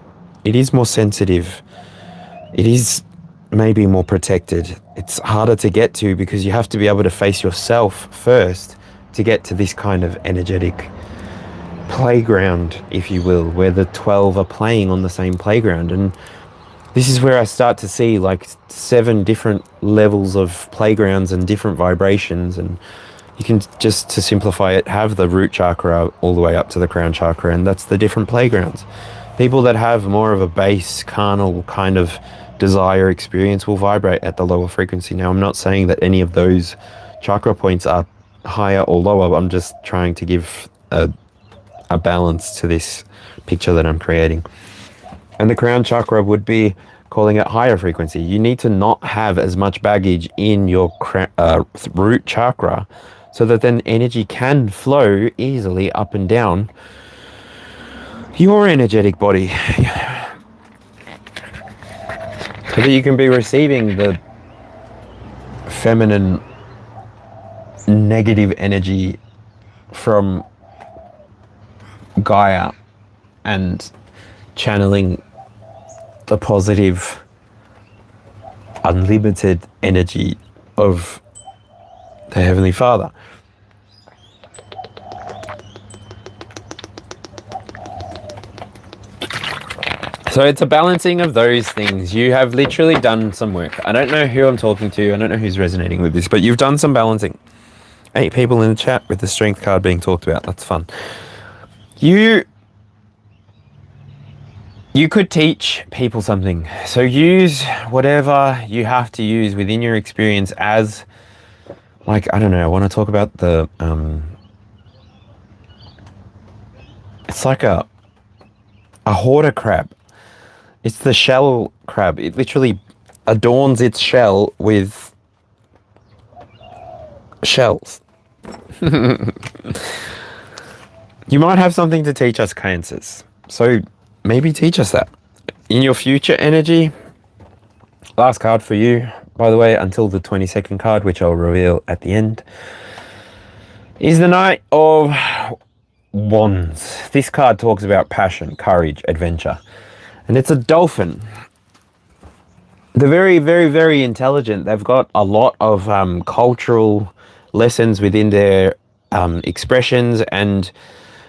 It is more sensitive. It is maybe more protected. It's harder to get to because you have to be able to face yourself first to get to this kind of energetic playground, if you will, where the 12 are playing on the same playground. And this is where I start to see like 7 different levels of playgrounds and different vibrations. And you can, just to simplify it, have the root chakra all the way up to the crown chakra, and that's the different playgrounds. People that have more of a base carnal kind of desire experience will vibrate at the lower frequency. Now, I'm not saying that any of those chakra points are higher or lower. I'm just trying to give a balance to this picture that I'm creating. And the crown chakra would be calling it higher frequency. You need to not have as much baggage in your root chakra so that then energy can flow easily up and down your energetic body, so that you can be receiving the feminine negative energy from Gaia and channeling the positive unlimited energy of the Heavenly Father. So it's a balancing of those things. You have literally done some work. I don't know who I'm talking to. I don't know who's resonating with this, but you've done some balancing. 8 people in the chat with the strength card being talked about. That's fun. You could teach people something. So use whatever you have to use within your experience as, like, I don't know, I want to talk about the, it's like a hoarder crab. It's the shell crab. It literally adorns its shell with shells. You might have something to teach us, Cancers. So maybe teach us that. In your future energy, last card for you, by the way, until the 22nd card, which I'll reveal at the end, is the Knight of Wands. This card talks about passion, courage, adventure. And it's a dolphin. They're very, very, very intelligent. They've got a lot of cultural lessons within their expressions, and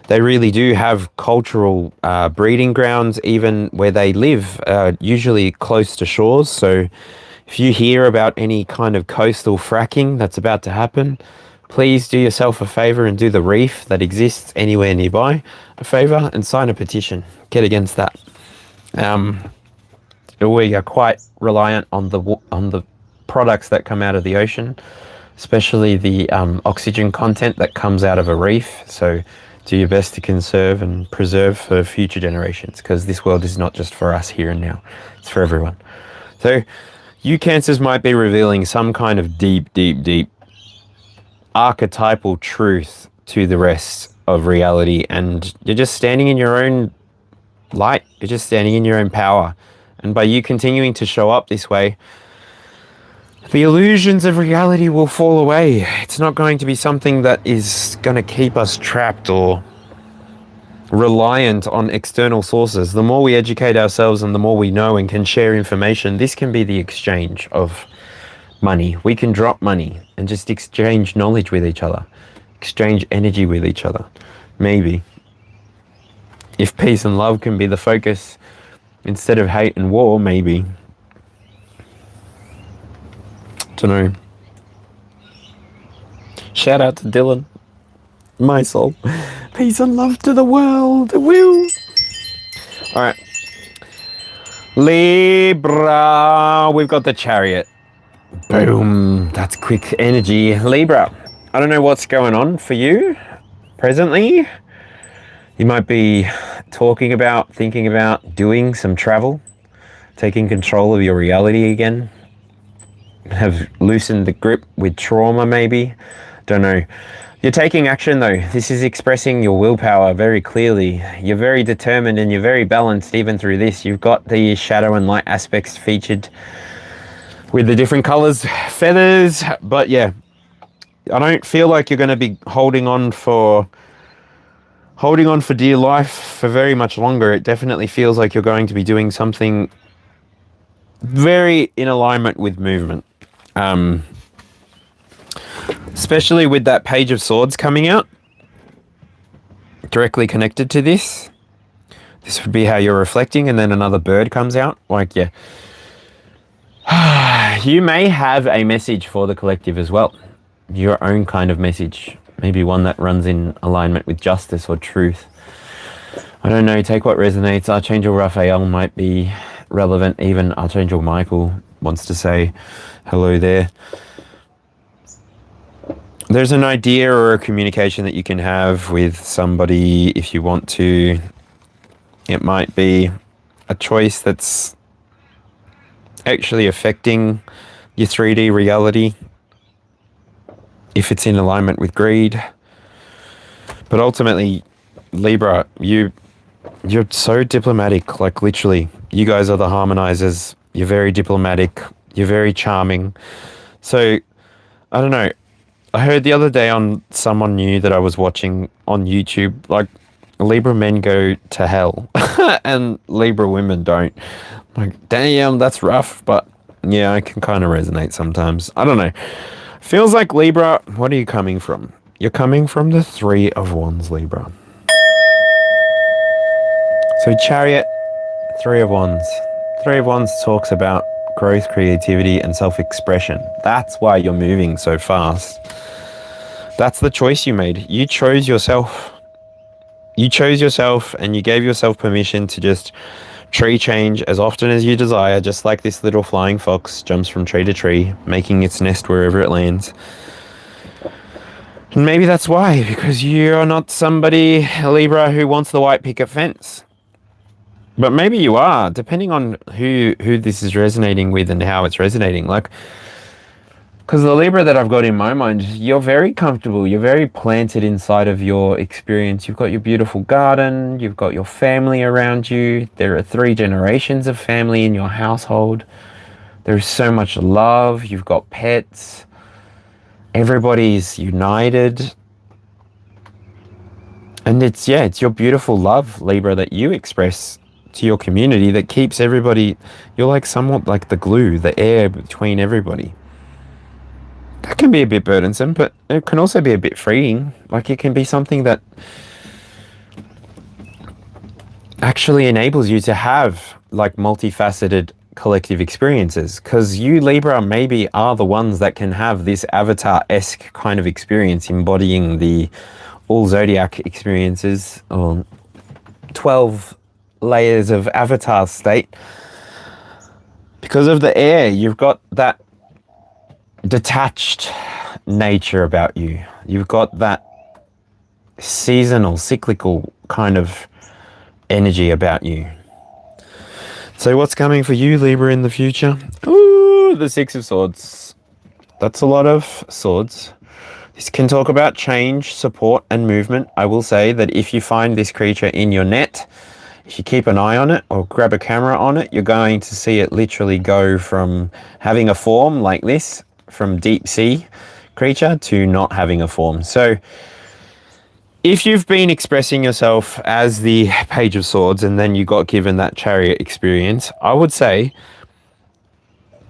they really do have cultural breeding grounds even where they live, usually close to shores. So if you hear about any kind of coastal fracking that's about to happen, please do yourself a favor and do the reef that exists anywhere nearby a favor and sign a petition. Get against that. We are quite reliant on the products that come out of the ocean, especially the oxygen content that comes out of a reef. So do your best to conserve and preserve for future generations, because this world is not just for us here and now, it's for everyone. So you Cancers might be revealing some kind of deep, deep, deep archetypal truth to the rest of reality, and you're just standing in your own light. You're just standing in your own power, and by you continuing to show up this way, the illusions of reality will fall away. It's not going to be something that is going to keep us trapped or reliant on external sources. The more we educate ourselves and the more we know and can share information, this can be the exchange of money. We can drop money and just exchange knowledge with each other, exchange energy with each other. Maybe. If peace and love can be the focus instead of hate and war, maybe. Don't know. Shout out to Dylan. My soul. Peace and love to the world. Woo! Alright. Libra. We've got the Chariot. Boom. That's quick energy. Libra. I don't know what's going on for you presently. You might be talking about, thinking about doing some travel, taking control of your reality again. Have loosened the grip with trauma, maybe. Don't know. You're taking action, though. This is expressing your willpower very clearly. You're very determined and you're very balanced even through this. You've got the shadow and light aspects featured with the different colors, feathers. But yeah, I don't feel like you're going to be holding on for dear life for very much longer. It definitely feels like you're going to be doing something very in alignment with movement. Especially with that Page of Swords coming out, directly connected to this. This would be how you're reflecting, and then another bird comes out. Like, yeah. You may have a message for the collective as well. Your own kind of message. Maybe one that runs in alignment with justice or truth. I don't know, take what resonates. Archangel Raphael might be relevant. Even Archangel Michael wants to say hello there. There's an idea or a communication that you can have with somebody if you want to. It might be a choice that's actually affecting your 3D reality if it's in alignment with greed. But ultimately, Libra, you're so diplomatic, like literally. You guys are the harmonizers. You're very diplomatic. You're very charming. So, I don't know. I heard the other day on someone new that I was watching on YouTube, like, Libra men go to hell and Libra women don't. I'm like, damn, that's rough. But yeah, I can kind of resonate sometimes. I don't know. Feels like Libra, what are you coming from? You're coming from the 3 of Wands, Libra. So Chariot, 3 of Wands. 3 of Wands talks about growth, creativity, and self-expression. That's why you're moving so fast. That's the choice you made. You chose yourself. You chose yourself and you gave yourself permission to just tree change as often as you desire, just like this little flying fox jumps from tree to tree, making its nest wherever it lands. And maybe that's why, because you're not somebody, Libra, who wants the white picket fence. But maybe you are, depending on who this is resonating with and how it's resonating. Like, because the Libra that I've got in my mind, you're very comfortable. You're very planted inside of your experience. You've got your beautiful garden. You've got your family around you. There are 3 generations of family in your household. There's so much love. You've got pets. Everybody's united. And it's your beautiful love, Libra, that you express to your community that keeps everybody, you're like somewhat like the glue, the air between everybody. That can be a bit burdensome, but it can also be a bit freeing. Like, it can be something that actually enables you to have like multifaceted collective experiences, because you, Libra, maybe are the ones that can have this avatar-esque kind of experience, embodying the all Zodiac experiences, or 12 layers of avatar state. Because of the air, you've got that detached nature about you. You've got that seasonal, cyclical kind of energy about you. So what's coming for you, Libra, in the future? Ooh, the 6 of Swords. That's a lot of swords. This can talk about change, support, and movement. I will say that if you find this creature in your net, if you keep an eye on it or grab a camera on it, you're going to see it literally go from having a form like this, from deep sea creature, to not having a form. So if you've been expressing yourself as the Page of Swords and then you got given that Chariot experience, I would say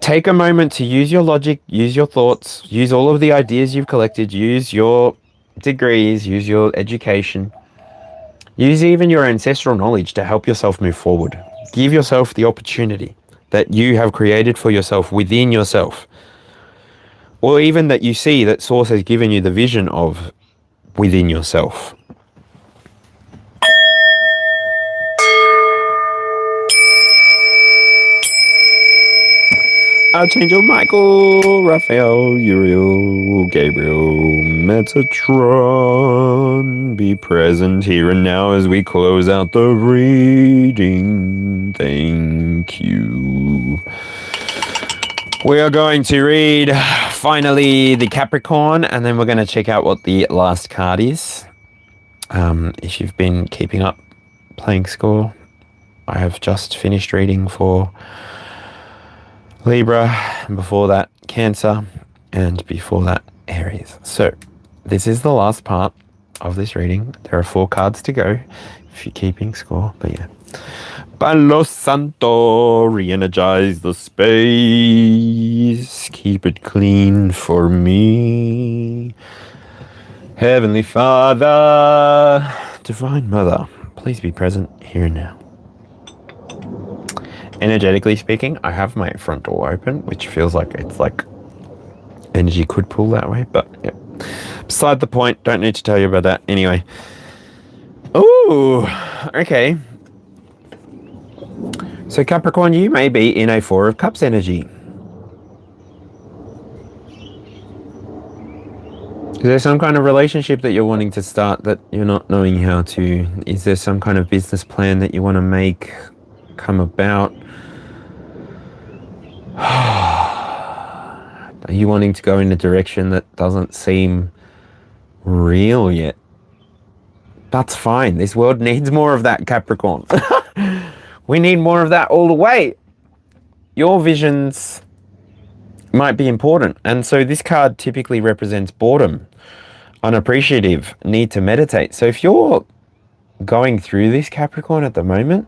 take a moment to use your logic, use your thoughts, use all of the ideas you've collected, use your degrees, use your education, Use even your ancestral knowledge to help yourself move forward. Give yourself the opportunity that you have created for yourself within yourself. Or even that you see that Source has given you the vision of within yourself. Archangel Michael, Raphael, Uriel, Gabriel, Metatron, be present here and now as we close out the reading. Thank you. We are going to read, finally, the Capricorn, and then we're going to check out what the last card is. If you've been keeping up playing score, I have just finished reading for Libra, and before that Cancer, and before that Aries. So this is the last part of this reading. There are 4 cards to go if you're keeping score, but yeah. Palo Santo, re-energize the space, keep it clean for me. Heavenly Father, Divine Mother, please be present here and now. Energetically speaking, I have my front door open, which feels like it's like energy could pull that way, but yeah. Beside the point, don't need to tell you about that. Anyway. Ooh, okay. So Capricorn, you may be in a 4 of Cups energy. Is there some kind of relationship that you're wanting to start that you're not knowing how to? Is there some kind of business plan that you want to make come about? Are you wanting to go in a direction that doesn't seem real yet? That's fine. This world needs more of that, Capricorn. We need more of that all the way. Your visions might be important. And so this card typically represents boredom, unappreciative, need to meditate. So if you're going through this, Capricorn, at the moment,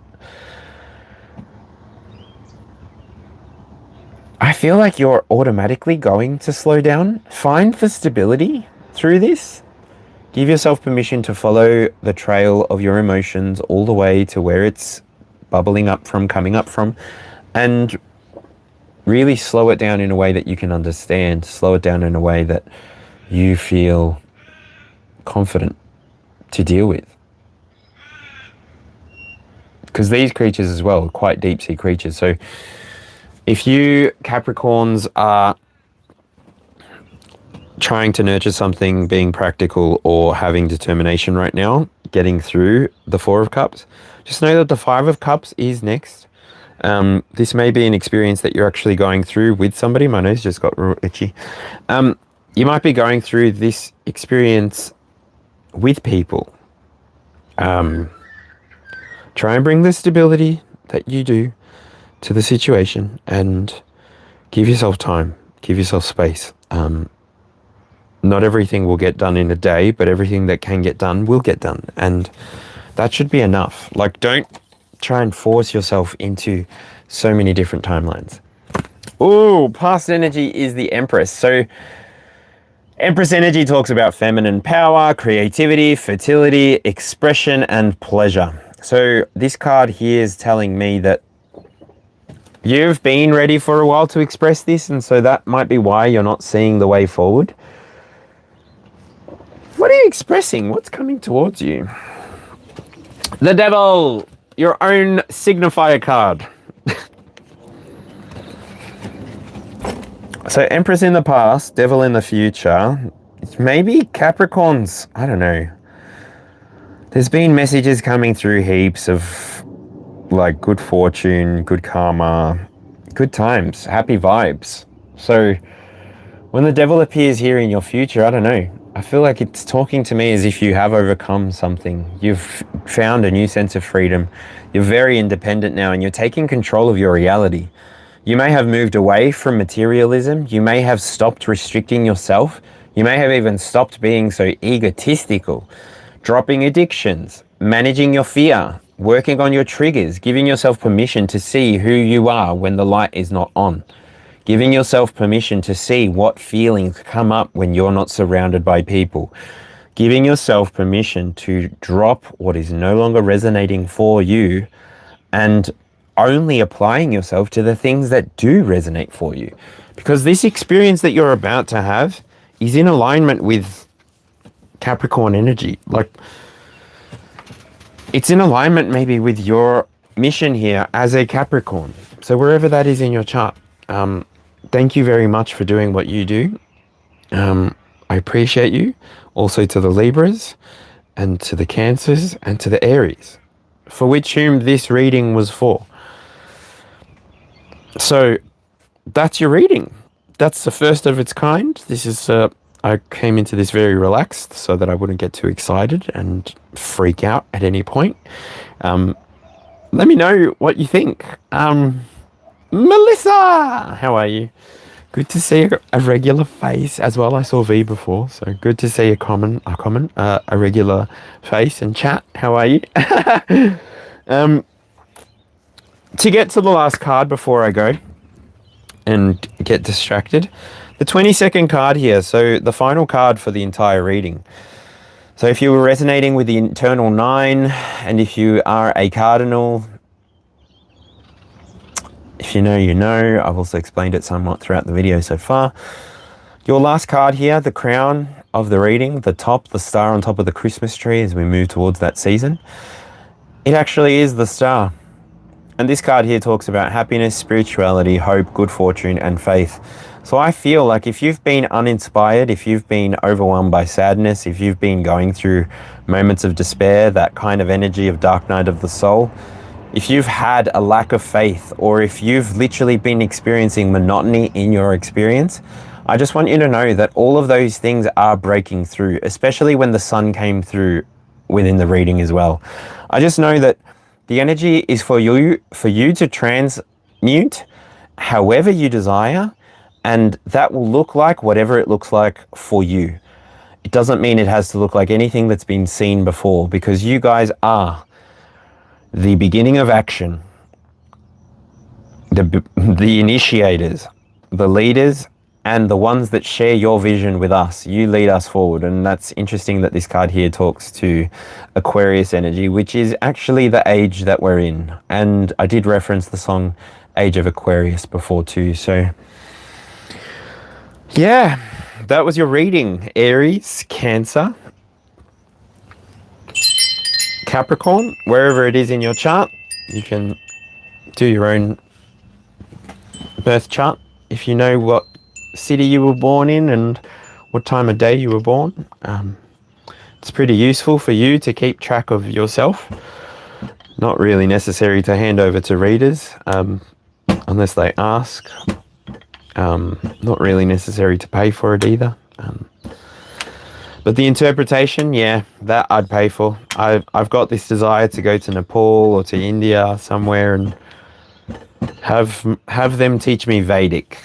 I feel like you're automatically going to slow down. Find the stability through this. Give yourself permission to follow the trail of your emotions all the way to where it's bubbling up from, coming up from, and really slow it down in a way that you can understand. Slow it down in a way that you feel confident to deal with. Because these creatures as well are quite deep sea creatures. So if you Capricorns are trying to nurture something, being practical or having determination right now, getting through the 4 of Cups, just know that the 5 of Cups is next. This may be an experience that you're actually going through with somebody. My nose just got real itchy. You might be going through this experience with people. Try and bring the stability that you do to the situation and give yourself time, give yourself space. Not everything will get done in a day, but everything that can get done will get done. And that should be enough. Like, don't try and force yourself into so many different timelines. Ooh, past energy is the Empress. So Empress energy talks about feminine power, creativity, fertility, expression, and pleasure. So this card here is telling me that you've been ready for a while to express this, and so that might be why you're not seeing the way forward. What are you expressing? What's coming towards you? The Devil, your own signifier card. So Empress in the past, Devil in the future. Maybe Capricorns, I don't know. There's been messages coming through heaps of like good fortune, good karma, good times, happy vibes. So when the Devil appears here in your future, I don't know. I feel like it's talking to me as if you have overcome something. You've found a new sense of freedom. You're very independent now and you're taking control of your reality. You may have moved away from materialism. You may have stopped restricting yourself. You may have even stopped being so egotistical. Dropping addictions, managing your fear, working on your triggers, giving yourself permission to see who you are when the light is not on. Giving yourself permission to see what feelings come up when you're not surrounded by people. giving yourself permission to drop what is no longer resonating for you and only applying yourself to the things that do resonate for you. Because this experience that you're about to have is in alignment with Capricorn energy. Like, it's in alignment maybe with your mission here as a Capricorn. So wherever that is in your chart, thank you very much for doing what you do. I appreciate you. Also to the Libras and to the Cancers and to the Aries, for which whom this reading was for. So that's your reading. That's the first of its kind. This is, I came into this very relaxed so that I wouldn't get too excited and freak out at any point. Let me know what you think. Melissa, how are you? Good to see a regular face as well. I saw V before, so good to see a regular face and chat. How are you? To get to the last card before I go and get distracted, the 22nd card here, so the final card for the entire reading. So if you were resonating with the internal 9, and if you are a cardinal, if you know, you know. I've also explained it somewhat throughout the video so far. Your last card here, the crown of the reading, the top, the star on top of the Christmas tree as we move towards that season. It actually is the star. And this card here talks about happiness, spirituality, hope, good fortune, and faith. So I feel like if you've been uninspired, if you've been overwhelmed by sadness, if you've been going through moments of despair, that kind of energy of dark night of the soul, if you've had a lack of faith, or if you've literally been experiencing monotony in your experience, I just want you to know that all of those things are breaking through, especially when the sun came through within the reading as well. I just know that the energy is for you to transmute however you desire, and that will look like whatever it looks like for you. It doesn't mean it has to look like anything that's been seen before, because you guys are the beginning of action, the initiators, the leaders, and the ones that share your vision with us. You lead us forward. And that's interesting that this card here talks to Aquarius energy, which is actually the age that we're in. And I did reference the song Age of Aquarius before too. So yeah, that was your reading. Aries, Cancer, Capricorn, wherever it is in your chart. You can do your own birth chart if you know what city you were born in and what time of day you were born. It's pretty useful for you to keep track of yourself. Not really necessary to hand over to readers unless they ask. Not really necessary to pay for it either. But the interpretation, yeah, that I'd pay for. I've got this desire to go to Nepal or to India somewhere and have them teach me Vedic,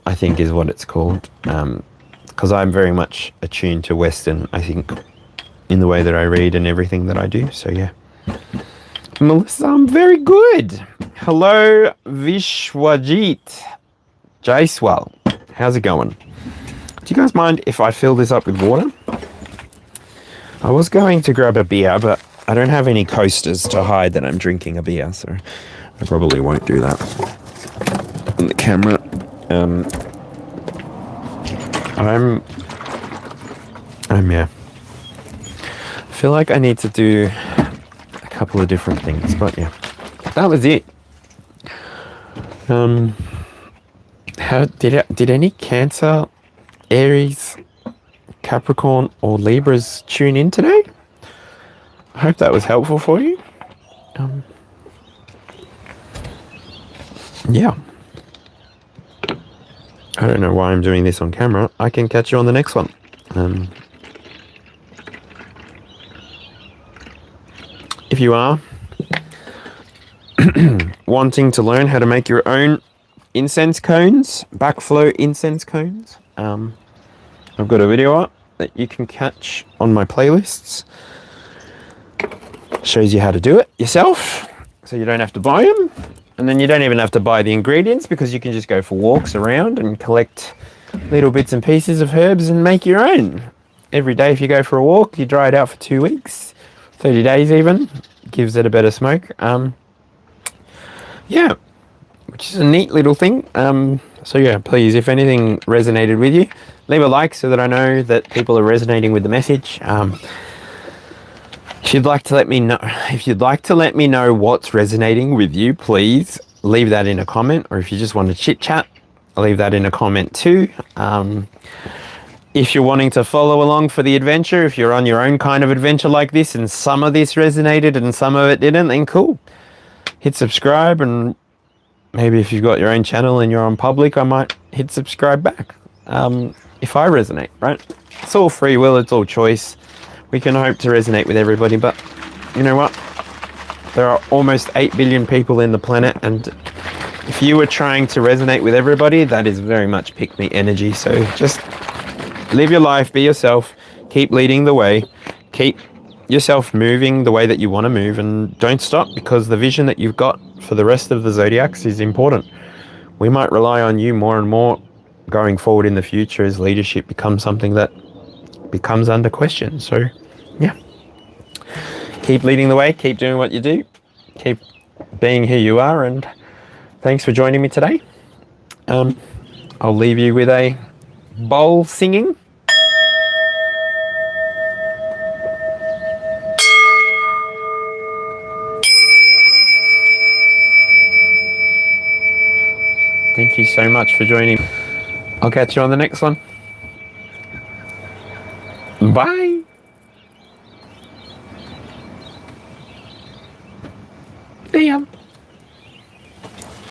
I think is what it's called. Because I'm very much attuned to Western, I think, in the way that I read and everything that I do. So yeah. Melissa, I'm very good. Hello, Vishwajit Jaiswal. How's it going? Do you guys mind if I fill this up with water? I was going to grab a beer, but I don't have any coasters to hide that I'm drinking a beer, so I probably won't do that on the camera. Yeah. I feel like I need to do a couple of different things, but yeah, that was it. How did any Cancer, Aries, Capricorn, or Libras tune in today? I hope that was helpful for you. Yeah. I don't know why I'm doing this on camera. I can catch you on the next one. If you are wanting to learn how to make your own incense cones, backflow incense cones, I've got a video up that you can catch on my playlists. Shows you how to do it yourself, so you don't have to buy them. And then you don't even have to buy the ingredients, because you can just go for walks around and collect little bits and pieces of herbs and make your own. every day if you go for a walk. You dry it out for 2 weeks, 30 days even. Gives it a better smoke. Yeah, which is a neat little thing. So yeah, please, if anything resonated with you, leave a like so that I know that people are resonating with the message. If you'd like to let me know what's resonating with you, please leave that in a comment. Or if you just want to chit chat, leave that in a comment too. If you're wanting to follow along for the adventure, if you're on your own kind of adventure like this and some of this resonated and some of it didn't, then cool. Hit subscribe, and maybe if you've got your own channel and you're on public, I might hit subscribe back. If I resonate, right? It's all free will, it's all choice. We can hope to resonate with everybody, but you know what? There are almost 8 billion people in the planet, and if you were trying to resonate with everybody, that is very much pick-me energy. So just live your life, be yourself, keep leading the way, keep yourself moving the way that you want to move, and don't stop, because the vision that you've got for the rest of the zodiacs is important. We might rely on you more and more going forward in the future as leadership becomes something that becomes under question. So yeah, keep leading the way, keep doing what you do, keep being who you are, and thanks for joining me today. I'll leave you with a bowl singing. Thank you so much for joining. I'll catch you on the next one. Bye. See ya.